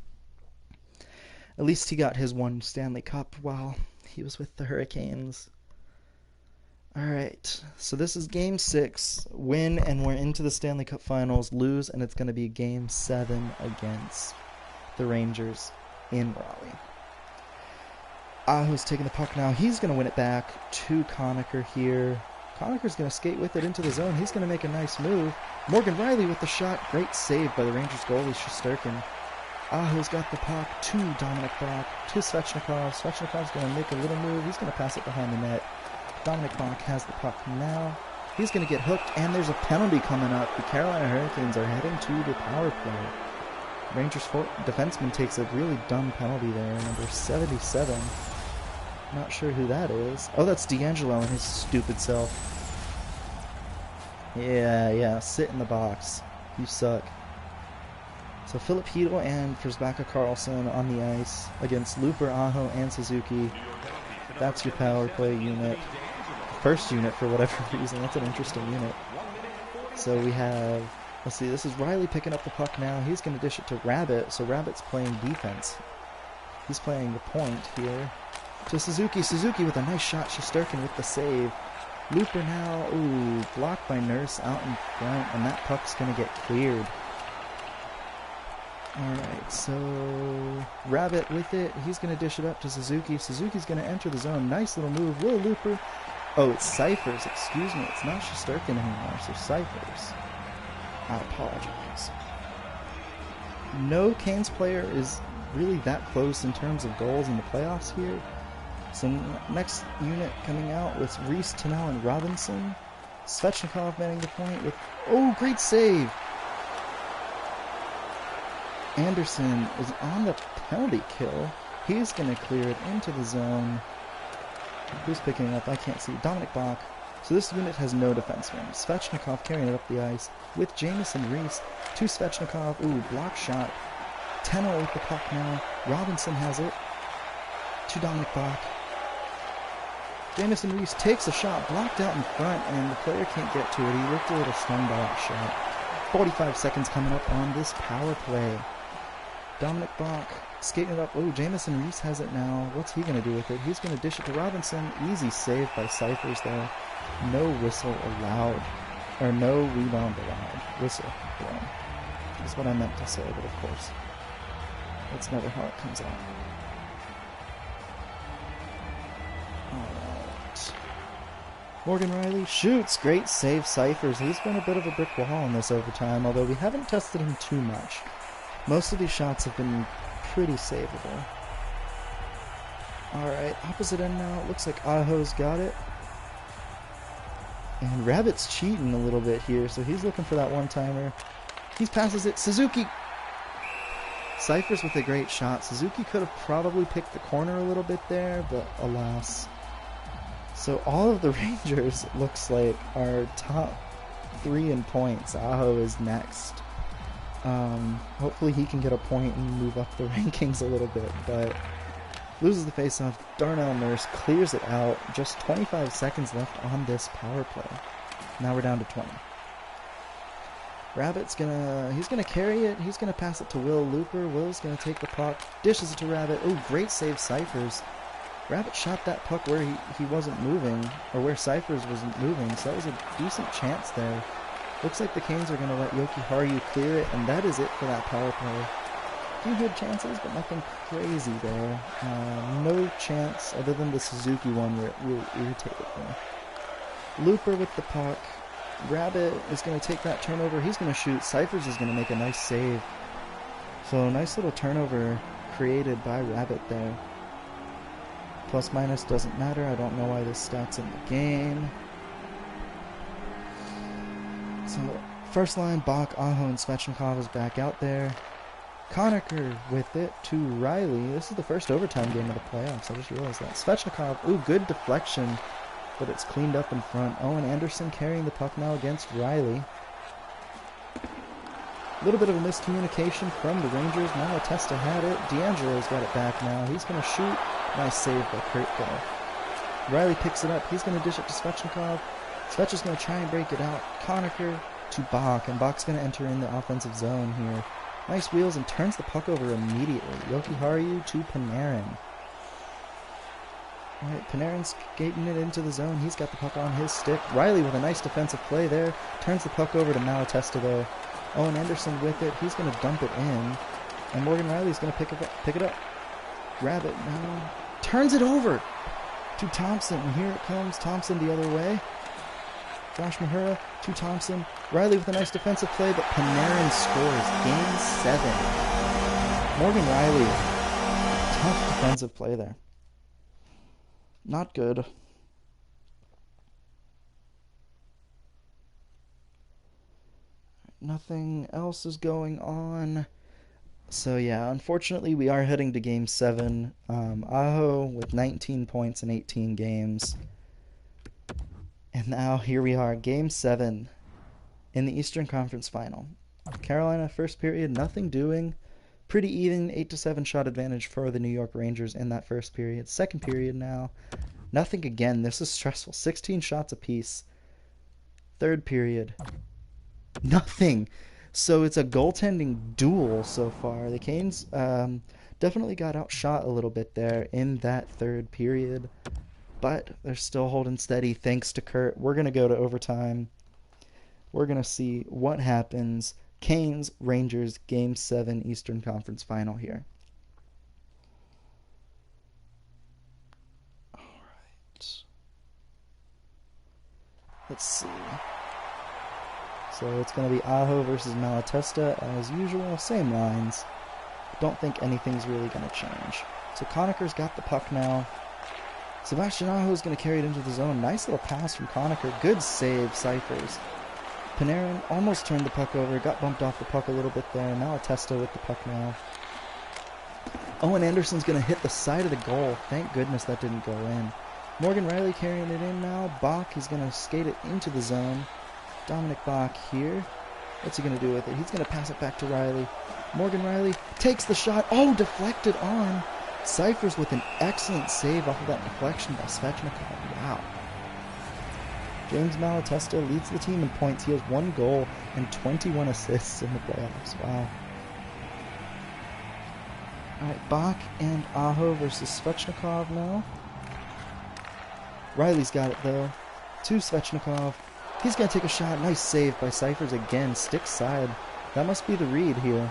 at least he got his one Stanley Cup while he was with the Hurricanes. All right, so this is Game 6. Win, and we're into the Stanley Cup Finals. Lose, and it's going to be Game 7 against the Rangers in Raleigh. Aho's taking the puck now. He's going to win it back to Conacher here. Conacher's going to skate with it into the zone. He's going to make a nice move. Morgan Rielly with the shot. Great save by the Rangers goalie, Shesterkin. Aho's got the puck to Dominic Bach, to Svechnikov. Svechnikov's going to make a little move. He's going to pass it behind the net. Dominic Bach has the puck now. He's going to get hooked, and there's a penalty coming up. The Carolina Hurricanes are heading to the power play. Rangers defenseman takes a really dumb penalty there, number 77. Not sure who that is. Oh, that's D'Angelo and his stupid self. Yeah, sit in the box. You suck. So Philip Hedl and Forsbacka Karlsson on the ice against Looper, Aho, and Suzuki. That's your power play unit. First unit for whatever reason. That's an interesting unit. So we have, let's see, this is Rielly picking up the puck now. He's going to dish it to Rabbit. So Rabbit's playing defense. He's playing the point here. To Suzuki. Suzuki with a nice shot. Shesterkin with the save. Looper now. Ooh, blocked by Nurse out in front. And that puck's going to get cleared. Alright, so Rabbit with it. He's going to dish it up to Suzuki. Suzuki's going to enter the zone. Nice little move. Will Looper. Oh, it's Cyphers. Excuse me. It's not Shesterkin anymore. So Cyphers. I apologize. No Canes player is really that close in terms of goals in the playoffs here. So next unit coming out with Reese, Tennell, and Robinson. Svechnikov manning the point with... Oh, great save! Anderson is on the penalty kill. He's going to clear it into the zone. Who's picking it up? I can't see. Dominic Bach. So this unit has no defenseman. Svechnikov carrying it up the ice with Jamison Reese to Svechnikov. Ooh, block shot. Tennell with the puck now. Robinson has it to Dominic Bach. Jamison Reese takes a shot, blocked out in front, and the player can't get to it. He looked a little stunned by that shot. 45 seconds coming up on this power play. Dominic Bach skating it up. Oh, Jamison Reese has it now. What's he going to do with it? He's going to dish it to Robinson. Easy save by Cyphers there. No whistle allowed. Or no rebound allowed. Whistle blown. That's what I meant to say, but of course, that's never how it comes out. Alright. Morgan Rielly shoots. Great save, Cyphers. He's been a bit of a brick wall in this overtime, although we haven't tested him too much. Most of these shots have been pretty savable. Alright, opposite end now. It looks like Aho's got it. And Rabbit's cheating a little bit here, so he's looking for that one-timer. He passes it. Suzuki! Cyphers with a great shot. Suzuki could have probably picked the corner a little bit there, but alas. So all of the Rangers, looks like, are top 3 in points. Aho is next. Hopefully he can get a point and move up the rankings a little bit, but loses the faceoff. Darnell Nurse clears it out. Just 25 seconds left on this power play. Now we're down to 20. Rabbit's he's gonna carry it. He's gonna pass it to Will Looper. Will's gonna take the puck, dishes it to Rabbit. Oh, great save, Cyphers. Rabbit shot that puck where he wasn't moving, or where Cyphers wasn't moving, so that was a decent chance there. Looks like the Canes are gonna let Yoki Haru clear it, and that is it for that power play. A few good chances, but nothing crazy there. No chance other than the Suzuki one where it really irritated me. Looper with the puck. Rabbit is going to take that turnover. He's going to shoot. Cyphers is going to make a nice save. So nice little turnover created by Rabbit there. plus minus doesn't matter. I don't know why this stat's in the game. So, first line, Bach, Aho, and Svechnikov is back out there. Conacher with it to Riley. This is the first overtime game of the playoffs. I just realized that. Svechnikov, ooh, good deflection, but it's cleaned up in front. Owen Anderson carrying the puck now against Riley. A little bit of a miscommunication from the Rangers. Malatesta had it. D'Angelo's got it back now. He's going to shoot. Nice save by Kurt though. Riley picks it up. He's going to dish it to Svechnikov. Svech is going to try and break it out. Conacher to Bach, and Bach's going to enter in the offensive zone here. Nice wheels and turns the puck over immediately. Jokiharju to Panarin. Alright, Panarin's skating it into the zone. He's got the puck on his stick. Riley with a nice defensive play there. Turns the puck over to Malatesta though. Owen Anderson with it. He's going to dump it in. And Morgan Riley's going to pick it up. Grab it now. Turns it over to Thompson. And here it comes. Thompson the other way. Josh Mahura to Thompson. Riley with a nice defensive play, but Panarin scores. Game 7. Morgan Riley. Tough defensive play there. Not good. Nothing else is going on. So yeah, unfortunately we are heading to Game 7. Aho with 19 points in 18 games. And now here we are, Game 7 in the Eastern Conference Final. Carolina, first period, nothing doing. Pretty even, 8-7 shot advantage for the New York Rangers in that first period. Second period now, nothing again. This is stressful. 16 shots apiece. Third period, nothing. So it's a goaltending duel so far. The Canes definitely got outshot a little bit there in that third period. But they're still holding steady thanks to Kurt. We're going to go to overtime. We're going to see what happens. Canes, Rangers, Game 7 Eastern Conference Final here. All right. Let's see. So it's going to be Aho versus Malatesta as usual. Same lines. Don't think anything's really going to change. So Conacher's got the puck now. Sebastian Aho is going to carry it into the zone. Nice little pass from Conacher. Good save, Cyphers. Panarin almost turned the puck over. Got bumped off the puck a little bit there. Malatesta with the puck now. Owen Anderson's going to hit the side of the goal. Thank goodness that didn't go in. Morgan Riley carrying it in now. Bach, he's going to skate it into the zone. Dominic Bach here. What's he going to do with it? He's going to pass it back to Riley. Morgan Riley takes the shot. Oh, deflected on. Cyphers with an excellent save off of that deflection by Svechnikov. Wow. James Malatesta leads the team in points. He has 1 goal and 21 assists in the playoffs. Wow. Alright, Bach and Aho versus Svechnikov now. Riley's got it though. To Svechnikov. He's going to take a shot. Nice save by Cyphers again. Stick side. That must be the read here.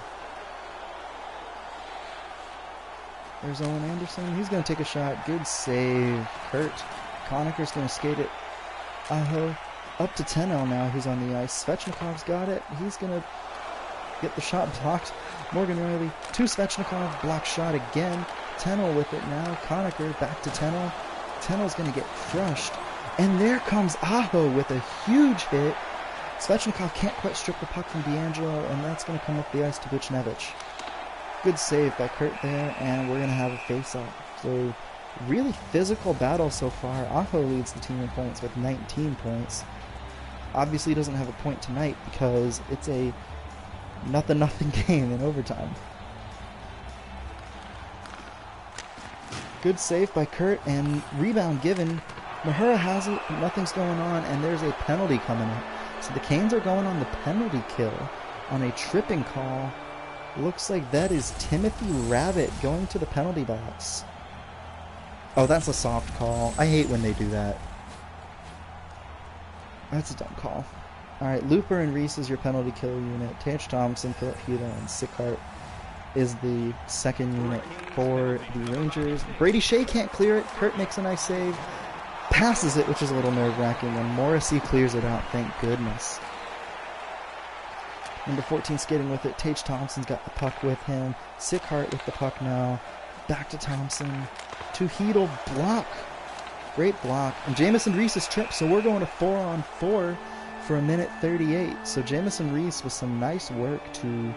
There's Owen Anderson. He's going to take a shot. Good save. Kurt. Conacher's going to skate it. Aho up to Tenno now, who's on the ice. Svechnikov's got it. He's going to get the shot blocked. Morgan Riley to Svechnikov. Block shot again. Tenno with it now. Conacher back to Tenno. Tenno's going to get crushed. And there comes Aho with a huge hit. Svechnikov can't quite strip the puck from D'Angelo, and that's going to come up the ice to Buchnevich. Good save by Kurt there, and we're going to have a face-off. So, really physical battle so far. Aho leads the team in points with 19 points. Obviously doesn't have a point tonight because it's a nothing game in overtime. Good save by Kurt, and rebound given. Mahura has it, nothing's going on, and there's a penalty coming up. So the Canes are going on the penalty kill on a tripping call. Looks like that is Timothy Rabbit going to the penalty box. Oh, that's a soft call. I hate when they do that. That's a dumb call. Alright, Looper and Reese is your penalty kill unit. Tage Thompson, Philip Hila, and Sickhart is the second unit for the Rangers. Brady Shea can't clear it. Kurt makes a nice save. Passes it, which is a little nerve-wracking, and Morrissey clears it out, thank goodness. Number 14 skating with it. Tage Thompson's got the puck with him. Sickhart with the puck now. Back to Thompson. To Heedle. Block. Great block. And Jamison Reese is tripped, so we're going to 4-on-4 for 1:38. So Jamison Reese with some nice work to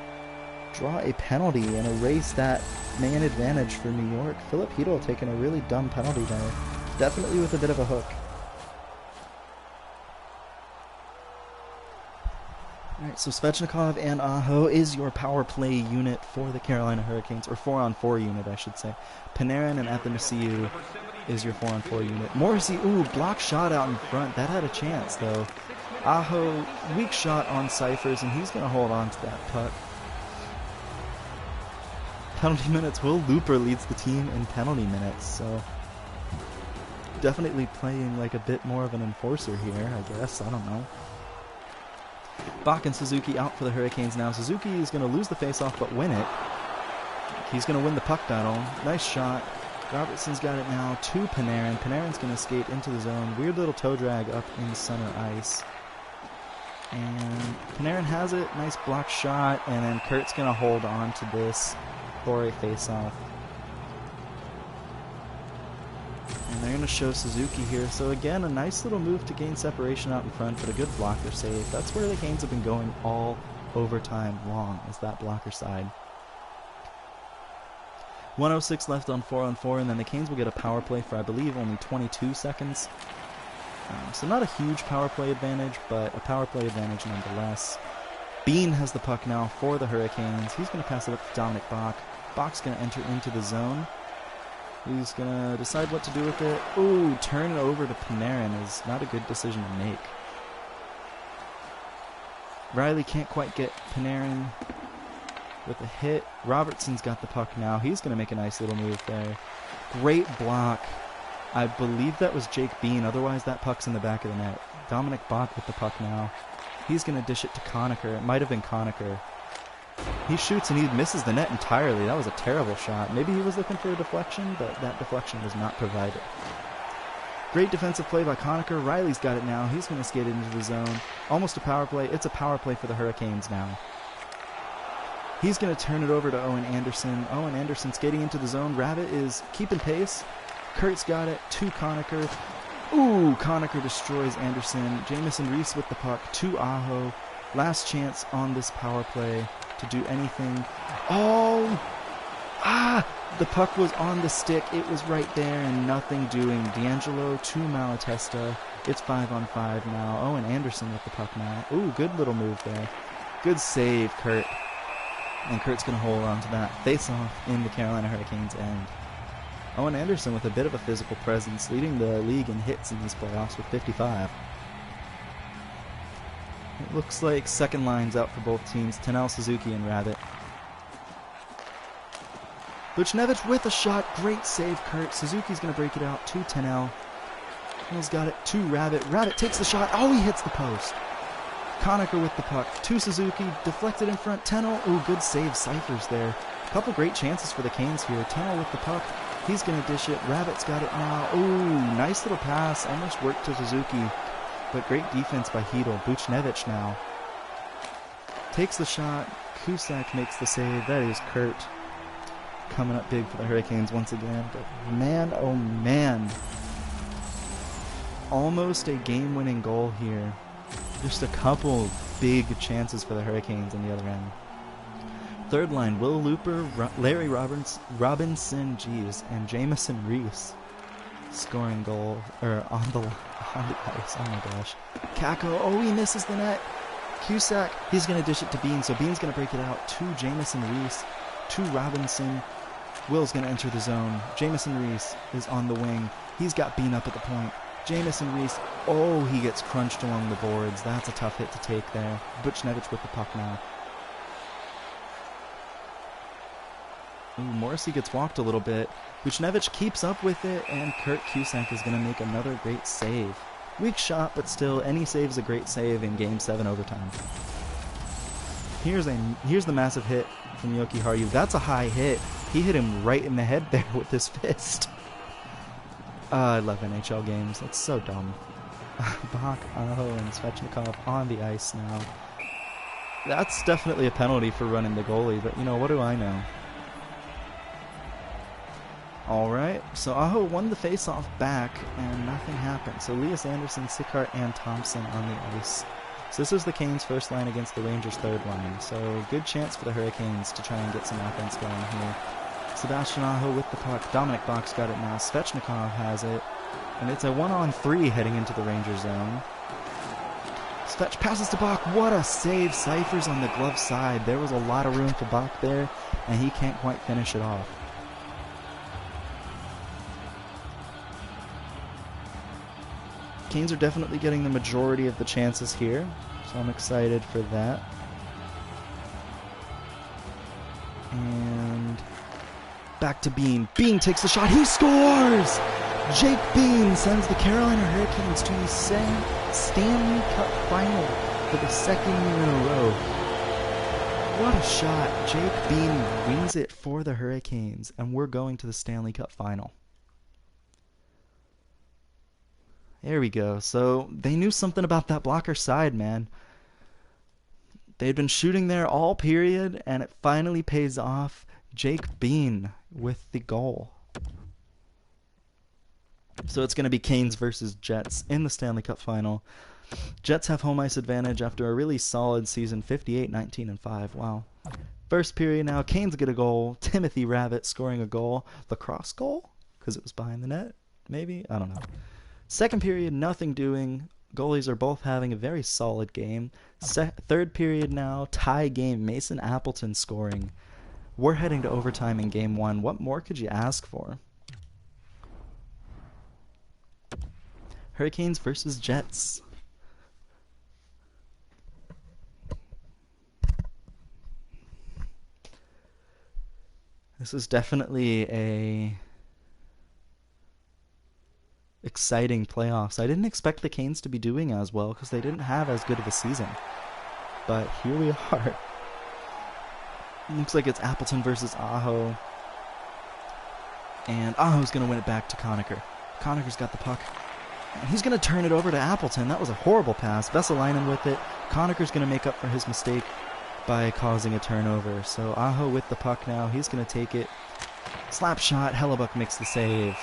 draw a penalty and erase that man advantage for New York. Philip Heedle taking a really dumb penalty there. Definitely with a bit of a hook. Alright, so Svechnikov and Aho is your power play unit for the Carolina Hurricanes, or 4-on-4 unit, I should say. Panarin and Athanasiou is your 4-on-4 unit. Morrissey, ooh, block shot out in front. That had a chance, though. Aho, weak shot on Cyphers, and he's going to hold on to that puck. Penalty minutes. Will Looper leads the team in penalty minutes, so definitely playing like a bit more of an enforcer here, I guess. I don't know. Bach and Suzuki out for the Hurricanes now. Suzuki is going to lose the faceoff but win it. He's going to win the puck battle. Nice shot. Robertson's got it now to Panarin. Panarin's going to skate into the zone. Weird little toe drag up in center ice. And Panarin has it. Nice block shot. And then Kurt's going to hold on to this for a faceoff. And they're going to show Suzuki here. So again, a nice little move to gain separation out in front, but a good blocker save. That's where the Canes have been going all overtime long, is that blocker side. 1:06 left on 4-on-4, and then the Canes will get a power play for, I believe, only 22 seconds. So not a huge power play advantage, but a power play advantage nonetheless. Bean has the puck now for the Hurricanes. He's going to pass it up to Dominic Bach. Bach's going to enter into the zone. He's going to decide what to do with it. Ooh, turn it over to Panarin is not a good decision to make. Riley can't quite get Panarin with a hit. Robertson's got the puck now. He's going to make a nice little move there. Great block. I believe that was Jake Bean. Otherwise, that puck's in the back of the net. Dominic Bach with the puck now. He's going to dish it to Conacher. It might have been Conacher. He shoots and he misses the net entirely. That was a terrible shot. Maybe he was looking for a deflection, but that deflection was not provided. Great defensive play by Conacher. Riley's got it now. He's going to skate it into the zone. Almost a power play. It's a power play for the Hurricanes now. He's going to turn it over to Owen Anderson. Owen Anderson skating into the zone. Rabbit is keeping pace. Kurt's got it to Conacher. Ooh, Conacher destroys Anderson. Jamison Reese with the puck to Aho. Last chance on this power play to do anything. Oh! The puck was on the stick. It was right there and nothing doing. D'Angelo to Malatesta. It's 5-on-5 now. Owen Anderson with the puck now. Ooh, good little move there. Good save, Kurt. And Kurt's going to hold on to that face-off in the Carolina Hurricanes' end. Owen Anderson with a bit of a physical presence, leading the league in hits in these playoffs with 55. It looks like second line's out for both teams, Tanel, Suzuki, and Rabbit. Buchnevich with a shot. Great save, Kurt. Suzuki's going to break it out to Tanel. Tanel's got it to Rabbit. Rabbit takes the shot. Oh, he hits the post. Conacher with the puck to Suzuki. Deflected in front. Tanel. Ooh, good save. Cyphers there. A couple great chances for the Canes here. Tanel with the puck. He's going to dish it. Rabbit's got it now. Ooh, nice little pass. Almost worked to Suzuki. But great defense by Heedle. Buchnevich now takes the shot. Cusack makes the save. That is Kurt coming up big for the Hurricanes once again. But man, oh man. Almost a game-winning goal here. Just a couple big chances for the Hurricanes on the other end. Third line, Will Looper, Larry Robinson, and Jamison Reese scoring goal, or on the ice. Oh my gosh. Kako, oh, he misses the net. Cusack, he's going to dish it to Bean, so Bean's going to break it out to Jamison Reese, to Robinson. Will's going to enter the zone. Jamison Reese is on the wing. He's got Bean up at the point. Jamison Reese, oh, he gets crunched along the boards. That's a tough hit to take there. Buchnevich with the puck now. Ooh, Morrissey gets walked a little bit. Buchnevich keeps up with it, and Kurt Cusack is going to make another great save. Weak shot, but still, any save's a great save in Game 7 overtime. Here's the massive hit from Yoki Haru. That's a high hit. He hit him right in the head there with his fist. I love NHL games. That's so dumb. Bach, Aho, and Svechnikov on the ice now. That's definitely a penalty for running the goalie, but you know, what do I know? Alright, so Aho won the face-off back, and nothing happened. So Elias Anderson, Sickhart, and Thompson on the ice. So this is the Canes' first line against the Rangers' third line. So good chance for the Hurricanes to try and get some offense going here. Sebastian Aho with the puck. Dominic Bok's got it now. Svechnikov has it. And it's a 1-on-3 heading into the Ranger zone. Svech passes to Bok. What a save. Cyphers on the glove side. There was a lot of room for Bok there, and he can't quite finish it off. Canes are definitely getting the majority of the chances here, so I'm excited for that. And back to Bean. Bean takes the shot. He scores! Jake Bean sends the Carolina Hurricanes to the Stanley Cup final for the second year in a row. What a shot. Jake Bean wins it for the Hurricanes, and we're going to the Stanley Cup final. There we go. So they knew something about that blocker side, man. They'd been shooting there all period, and it finally pays off. Jake Bean with the goal. So it's going to be Canes versus Jets in the Stanley Cup final. Jets have home ice advantage after a really solid season, 58-19-5. Wow. First period now, Canes get a goal. Timothy Rabbit scoring a goal. Lacrosse goal? Because it was behind the net? Maybe? I don't know. Second period, nothing doing. Goalies are both having a very solid game. Third period now, tie game. Mason Appleton scoring. We're heading to overtime in game one. What more could you ask for? Hurricanes versus Jets. This is definitely a exciting playoffs. I didn't expect the Canes to be doing as well because they didn't have as good of a season. But here we are. Looks like it's Appleton versus Aho. And Aho's going to win it back to Conacher. Conacher's got the puck. And he's going to turn it over to Appleton. That was a horrible pass. Vesalainen with it. Conacher's going to make up for his mistake by causing a turnover. So Aho with the puck now. He's going to take it. Slap shot. Hellebuyck makes the save.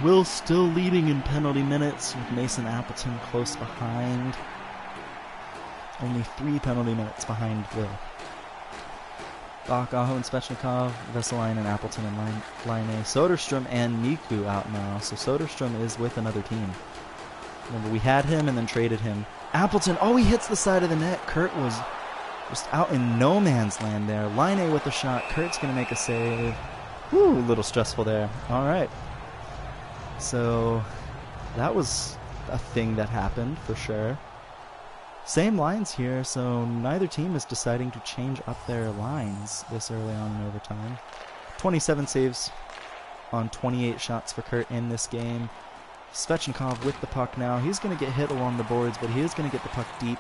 Will still leading in penalty minutes with Mason Appleton close behind. Only 3 penalty minutes behind Will. Bok, Aho, and Svechnikov, Vesalainen, Appleton, and Laine. Soderstrom and Niku out now. So Soderstrom is with another team. Remember, we had him and then traded him. Appleton, oh, he hits the side of the net. Kurt was just out in no man's land there. Laine with the shot. Kurt's going to make a save. Whew, a little stressful there. All right. So that was a thing that happened for sure. Same lines here, so neither team is deciding to change up their lines this early on in overtime. 27 saves on 28 shots for Kurt in this game. Svechnikov with the puck now. He's going to get hit along the boards, but he is going to get the puck deep.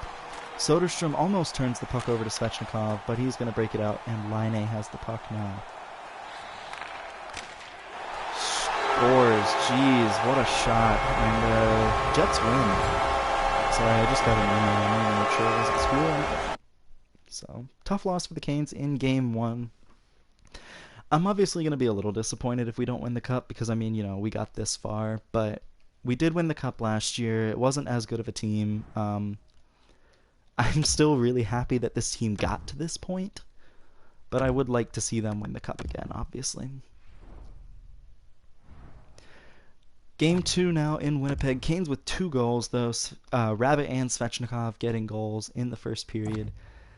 Soderstrom almost turns the puck over to Svechnikov, but he's going to break it out, and Laine has the puck now. Scores. Jeez, what a shot. And Jets win. Sorry, I just got an email. I want to make sure it wasn't school. So, tough loss for the Canes in game one. I'm obviously going to be a little disappointed if we don't win the cup because, I mean, you know, we got this far. But we did win the cup last year. It wasn't as good of a team. I'm still really happy that this team got to this point. But I would like to see them win the cup again, obviously. Game 2 now in Winnipeg. Canes with 2 goals, though. Rabbit and Svechnikov getting goals in the first period.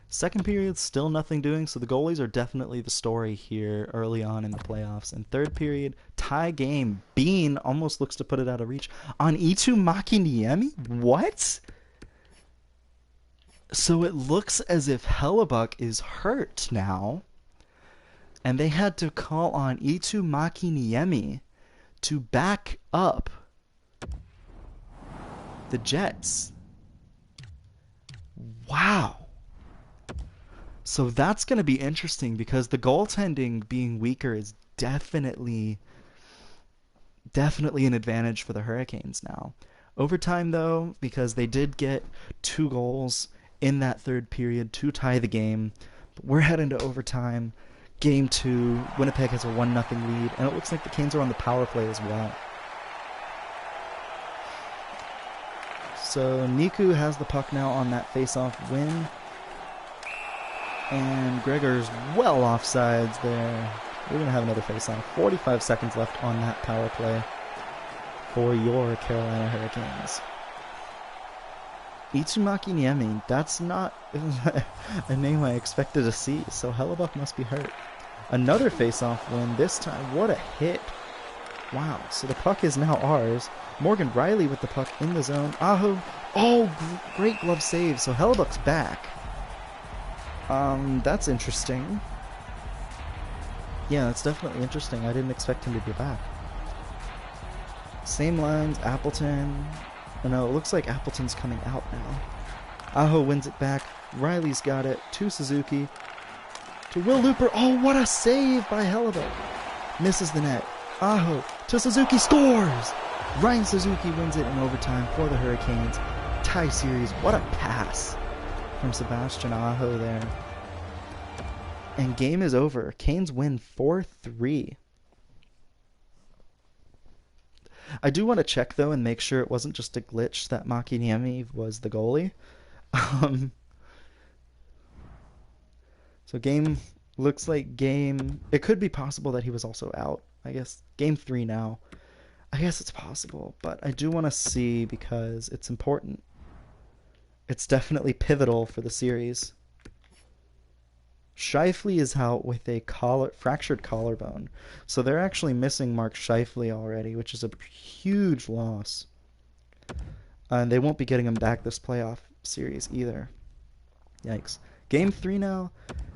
Second period, still nothing doing, so the goalies are definitely the story here early on in the playoffs. And third period, tie game. Bean almost looks to put it out of reach on Eetu Makiniemi? What? So it looks as if Hellebuyck is hurt now. And they had to call on Eetu Makiniemi to back up the Jets. Wow. So that's going to be interesting because the goaltending being weaker is definitely an advantage for the Hurricanes now. Overtime, though, because they did get 2 goals in that third period to tie the game. We're heading to overtime. Game 2. Winnipeg has a 1-0 lead, and it looks like the Canes are on the power play as well. So Niku has the puck now on that face-off win. And Gregor's well offsides there. We're going to have another face-off. 45 seconds left on that power play for your Carolina Hurricanes. Itsumaki Niemi, that's not a name I expected to see, so Hellebuyck must be hurt. Another face-off win, this time, what a hit. Wow, so the puck is now ours. Morgan Riley with the puck in the zone. Aho, oh, great glove save, so Hellebuyck's back. That's interesting. Yeah, that's definitely interesting. I didn't expect him to be back. Same lines, Appleton. Oh no, it looks like Appleton's coming out now. Aho wins it back. Riley's got it to Suzuki. To Will Looper. Oh, what a save by Hellebuyck. Misses the net. Aho to Suzuki, scores! Ryan Suzuki wins it in overtime for the Hurricanes. Tie series. What a pass from Sebastian Aho there. And game is over. Canes win 4-3. I do want to check, though, and make sure it wasn't just a glitch that Makiniemi was the goalie. So game, looks like game, it could be possible that he was also out. I guess game 3 now. I guess it's possible, but I do want to see because it's important. It's definitely pivotal for the series. Scheifele is out with a fractured collarbone. So they're actually missing Mark Scheifele already, which is a huge loss. And they won't be getting him back this playoff series either. Yikes. Game 3 now.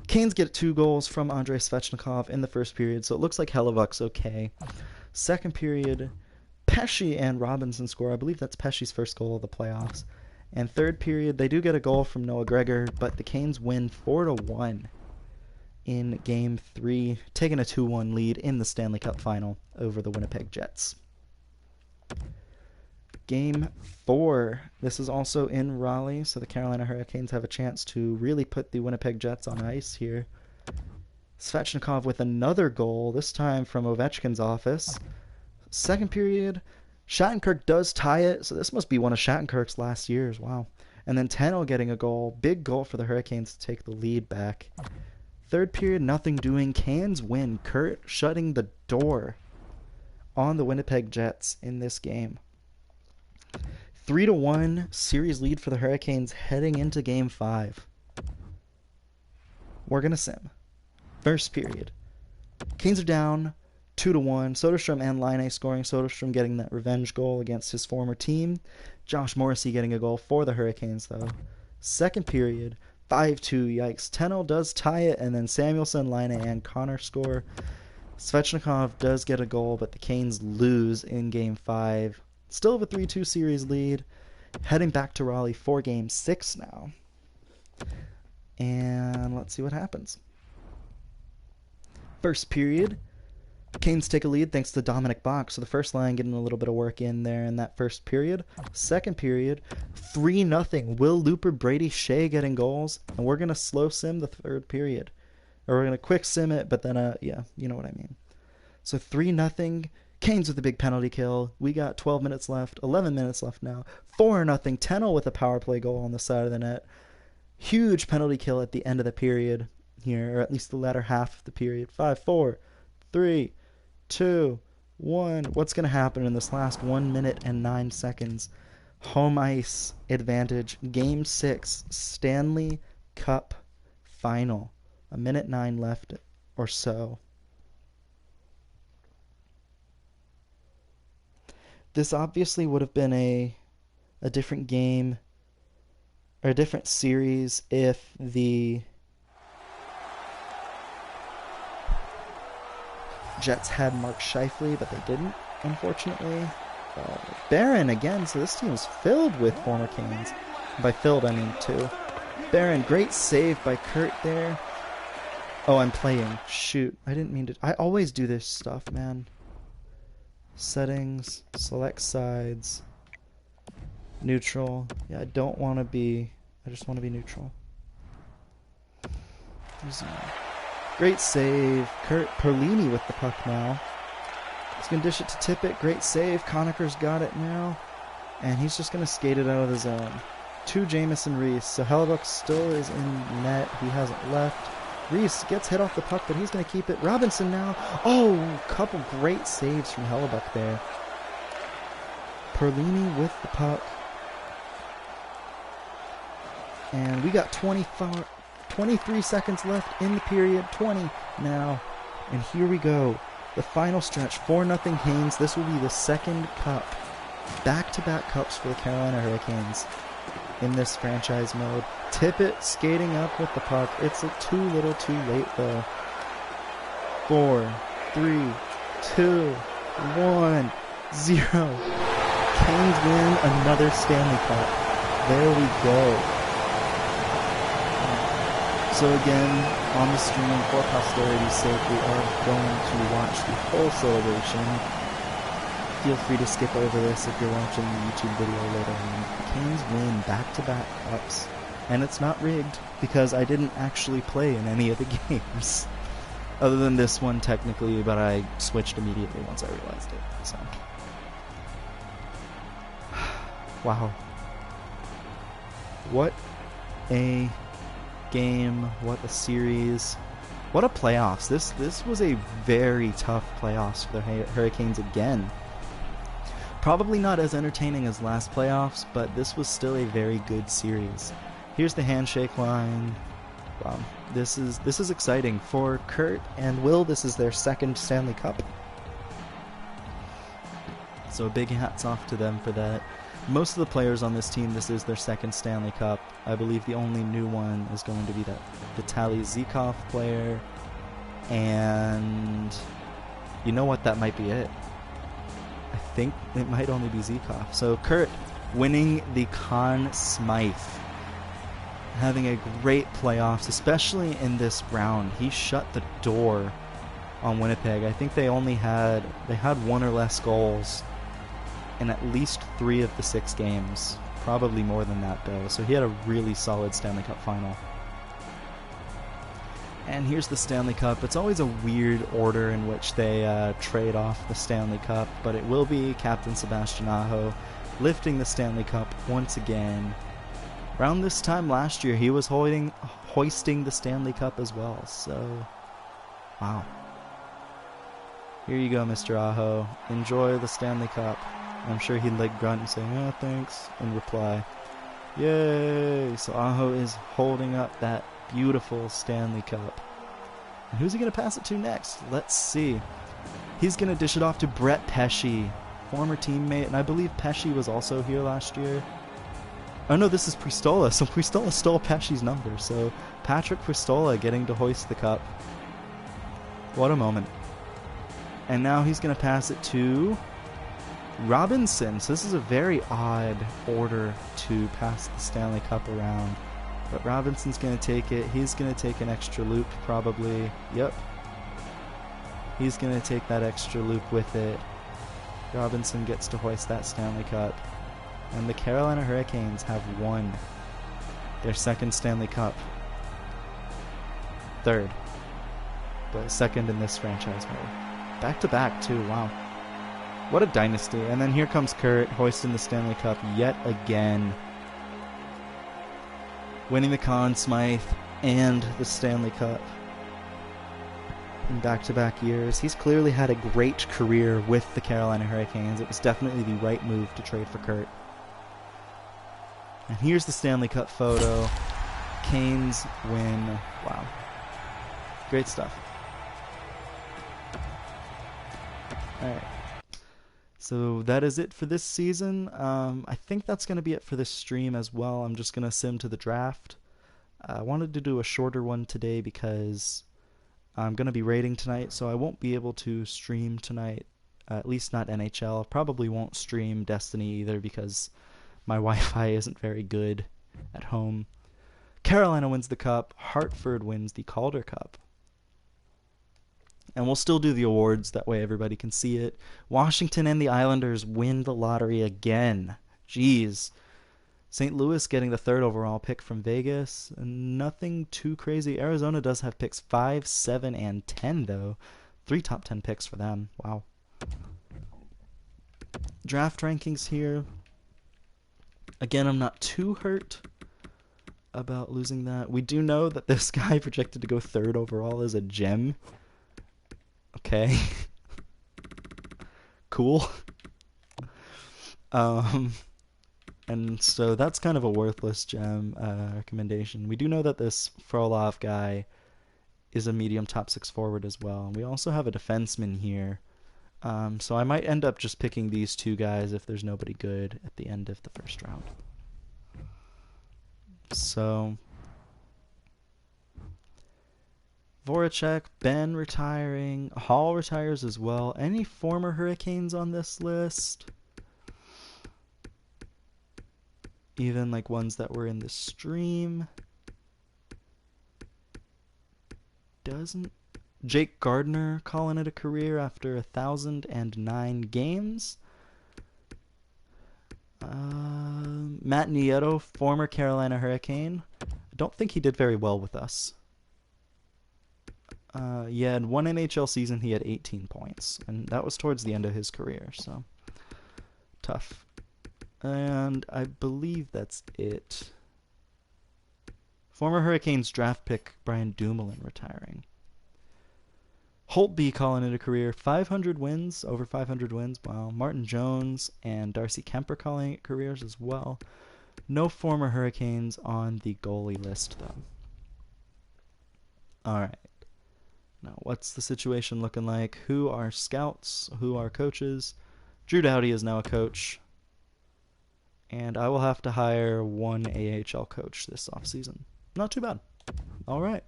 Canes get 2 goals from Andrei Svechnikov in the first period, so it looks like Hellebuyck's okay. Second period, Pesce and Robinson score. I believe that's Pesce's first goal of the playoffs. And third period, they do get a goal from Noah Gregor, but the Canes win 4-1 in Game 3, taking a 2-1 lead in the Stanley Cup Final over the Winnipeg Jets. Game 4, this is also in Raleigh, so the Carolina Hurricanes have a chance to really put the Winnipeg Jets on ice here. Svechnikov with another goal, this time from Ovechkin's office. Second period, Shattenkirk does tie it, so this must be one of Shattenkirk's last years, wow. And then Teno getting a goal, big goal for the Hurricanes to take the lead back. Third period, nothing doing, Canes win. Kurt shutting the door on the Winnipeg Jets in this game. 3-1 series lead for the Hurricanes heading into Game 5. We're going to sim. First period. Canes are down 2-1. Soderstrom and Laine scoring. Soderstrom getting that revenge goal against his former team. Josh Morrissey getting a goal for the Hurricanes, though. Second period, 5-2. Yikes. Teno does tie it, and then Samuelson, Laine, and Connor score. Svechnikov does get a goal, but the Canes lose in Game 5. Still have a 3-2 series lead. Heading back to Raleigh for Game 6 now. And let's see what happens. First period, Canes take a lead thanks to Dominic Bach. So the first line getting a little bit of work in there in that first period. Second period, 3-0. Will Looper, Brady Shea getting goals. And we're going to slow sim the third period. Or we're going to quick sim it, but then, yeah, you know what I mean. So 3-0. Canes with a big penalty kill. We got 12 minutes left, 11 minutes left now. 4-0. Teno with a power play goal on the side of the net. Huge penalty kill at the end of the period here, or at least the latter half of the period. 5, 4, 3, 2, 1. What's going to happen in this last 1 minute and 9 seconds? Home ice advantage. Game 6, Stanley Cup Final. 1:09 left or so. This obviously would have been a different game or a different series if the Jets had Mark Scheifele, but they didn't, unfortunately. Barron again, so this team is filled with former Canes. By filled, I mean two. Barron, great save by Kurt there. Oh, I'm playing. Shoot, I didn't mean to. I always do this stuff, man. Settings, select sides, neutral. Yeah, I don't want to be, I just want to be neutral. Easy. Great save. Kurt Perlini with the puck now. He's going to dish it to Tippett. Great save. Conacher's got it now. And he's just going to skate it out of the zone. To Jamison Reese. So Hellebuyck still is in net. He hasn't left. Reese gets hit off the puck, but he's going to keep it. Robinson now. Oh, couple great saves from Hellebuyck there. Perlini with the puck. And we got 23 seconds left in the period. 20 now. And here we go. The final stretch. 4-0 Canes. This will be the second cup. Back-to-back cups for the Carolina Hurricanes in this franchise mode. Tippett skating up with the puck. It's too little too late though. 4, 3, 2, 1, 0. Canes win another Stanley Cup. There we go. So again, on the stream, for posterity's sake, we are going to watch the whole celebration. Feel free to skip over this if you're watching the YouTube video later on. The Canes win back-to-back cups. And it's not rigged, because I didn't actually play in any of the games. Other than this one, technically, but I switched immediately once I realized it. So, wow. What a game. What a series. What a playoffs. This was a very tough playoffs for the Hurricanes again. Probably not as entertaining as last playoffs, but this was still a very good series. Here's the handshake line. Wow, this is exciting for Kurt and Will. This is their second Stanley Cup, so big hats off to them for that. Most of the players on this team, this is their second Stanley Cup. I believe the only new one is going to be that Vitaly Zykov player, and you know what? That might be it. I think it might only be Zykov. So Kurt winning the Conn Smythe, having a great playoffs, especially in this round. He shut the door on Winnipeg. I think they had one or less goals in at least 3 of the 6 games. Probably more than that though. So he had a really solid Stanley Cup final. And here's the Stanley Cup. It's always a weird order in which they trade off the Stanley Cup, but it will be Captain Sebastian Aho lifting the Stanley Cup once again. Around this time last year, he was hoisting the Stanley Cup as well. So, wow. Here you go, Mr. Aho. Enjoy the Stanley Cup. I'm sure he'd grunt and say, "Oh, thanks," and reply, "Yay!" So Aho is holding up that beautiful Stanley Cup. And who's he going to pass it to next? Let's see. He's going to dish it off to Brett Pesce, former teammate, and I believe Pesce was also here last year. Oh no, this is Pristola. So Pristola stole Pesce's number. So Patrick Pristola getting to hoist the cup. What a moment. And now he's going to pass it to Robinson. So this is a very odd order to pass the Stanley Cup around. But Robinson's going to take it. He's going to take an extra loop probably. Yep. He's going to take that extra loop with it. Robinson gets to hoist that Stanley Cup. And the Carolina Hurricanes have won their second Stanley Cup. Third. But second in this franchise mode. Back to back too, wow. What a dynasty. And then here comes Kurt hoisting the Stanley Cup yet again. Winning the Conn Smythe and the Stanley Cup in back-to-back years. He's clearly had a great career with the Carolina Hurricanes. It was definitely the right move to trade for Kurt. And here's the Stanley Cup photo. Canes win. Wow. Great stuff. Alright. So that is it for this season. I think that's going to be it for this stream as well. I'm just going to sim to the draft. I wanted to do a shorter one today because I'm going to be raiding tonight, so I won't be able to stream tonight, at least not NHL. Probably won't stream Destiny either because my Wi-Fi isn't very good at home. Carolina wins the Cup. Hartford wins the Calder Cup. And we'll still do the awards, that way everybody can see it. Washington and the Islanders win the lottery again. Jeez. St. Louis getting the third overall pick from Vegas. Nothing too crazy. Arizona does have picks 5, 7, and 10, though. 3 top 10 picks for them. Wow. Draft rankings here. Again, I'm not too hurt about losing that. We do know that this guy projected to go third overall is a gem. Okay. Cool. And so that's kind of a worthless gem recommendation. We do know that this Frolov guy is a medium top 6 forward as well. And we also have a defenseman here. So I might end up just picking these two guys if there's nobody good at the end of the first round. So Voracek, Ben retiring, Hall retires as well. Any former Hurricanes on this list? Even like ones that were in the stream. Doesn't Jake Gardner calling it a career after 1,009 games. Matt Nieto, former Carolina Hurricane. I don't think he did very well with us. Yeah, in one NHL season he had 18 points, and that was towards the end of his career, so tough. And I believe that's it. Former Hurricanes draft pick Brian Dumoulin retiring. Holtby calling it a career. 500 wins, over 500 wins. Wow. Martin Jones and Darcy Kemper calling it careers as well. No former Hurricanes on the goalie list, though. All right. Now, what's the situation looking like? Who are scouts? Who are coaches? Drew Doughty is now a coach. And I will have to hire one AHL coach this offseason. Not too bad. All right.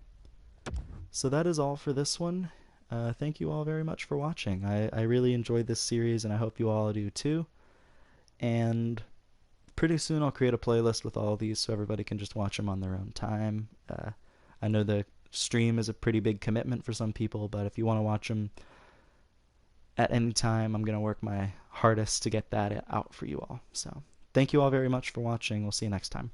So that is all for this one. Thank you all very much for watching. I really enjoyed this series, and I hope you all do too. And pretty soon I'll create a playlist with all of these so everybody can just watch them on their own time. I know the stream is a pretty big commitment for some people, but if you want to watch them at any time, I'm going to work my hardest to get that out for you all. So thank you all very much for watching. We'll see you next time.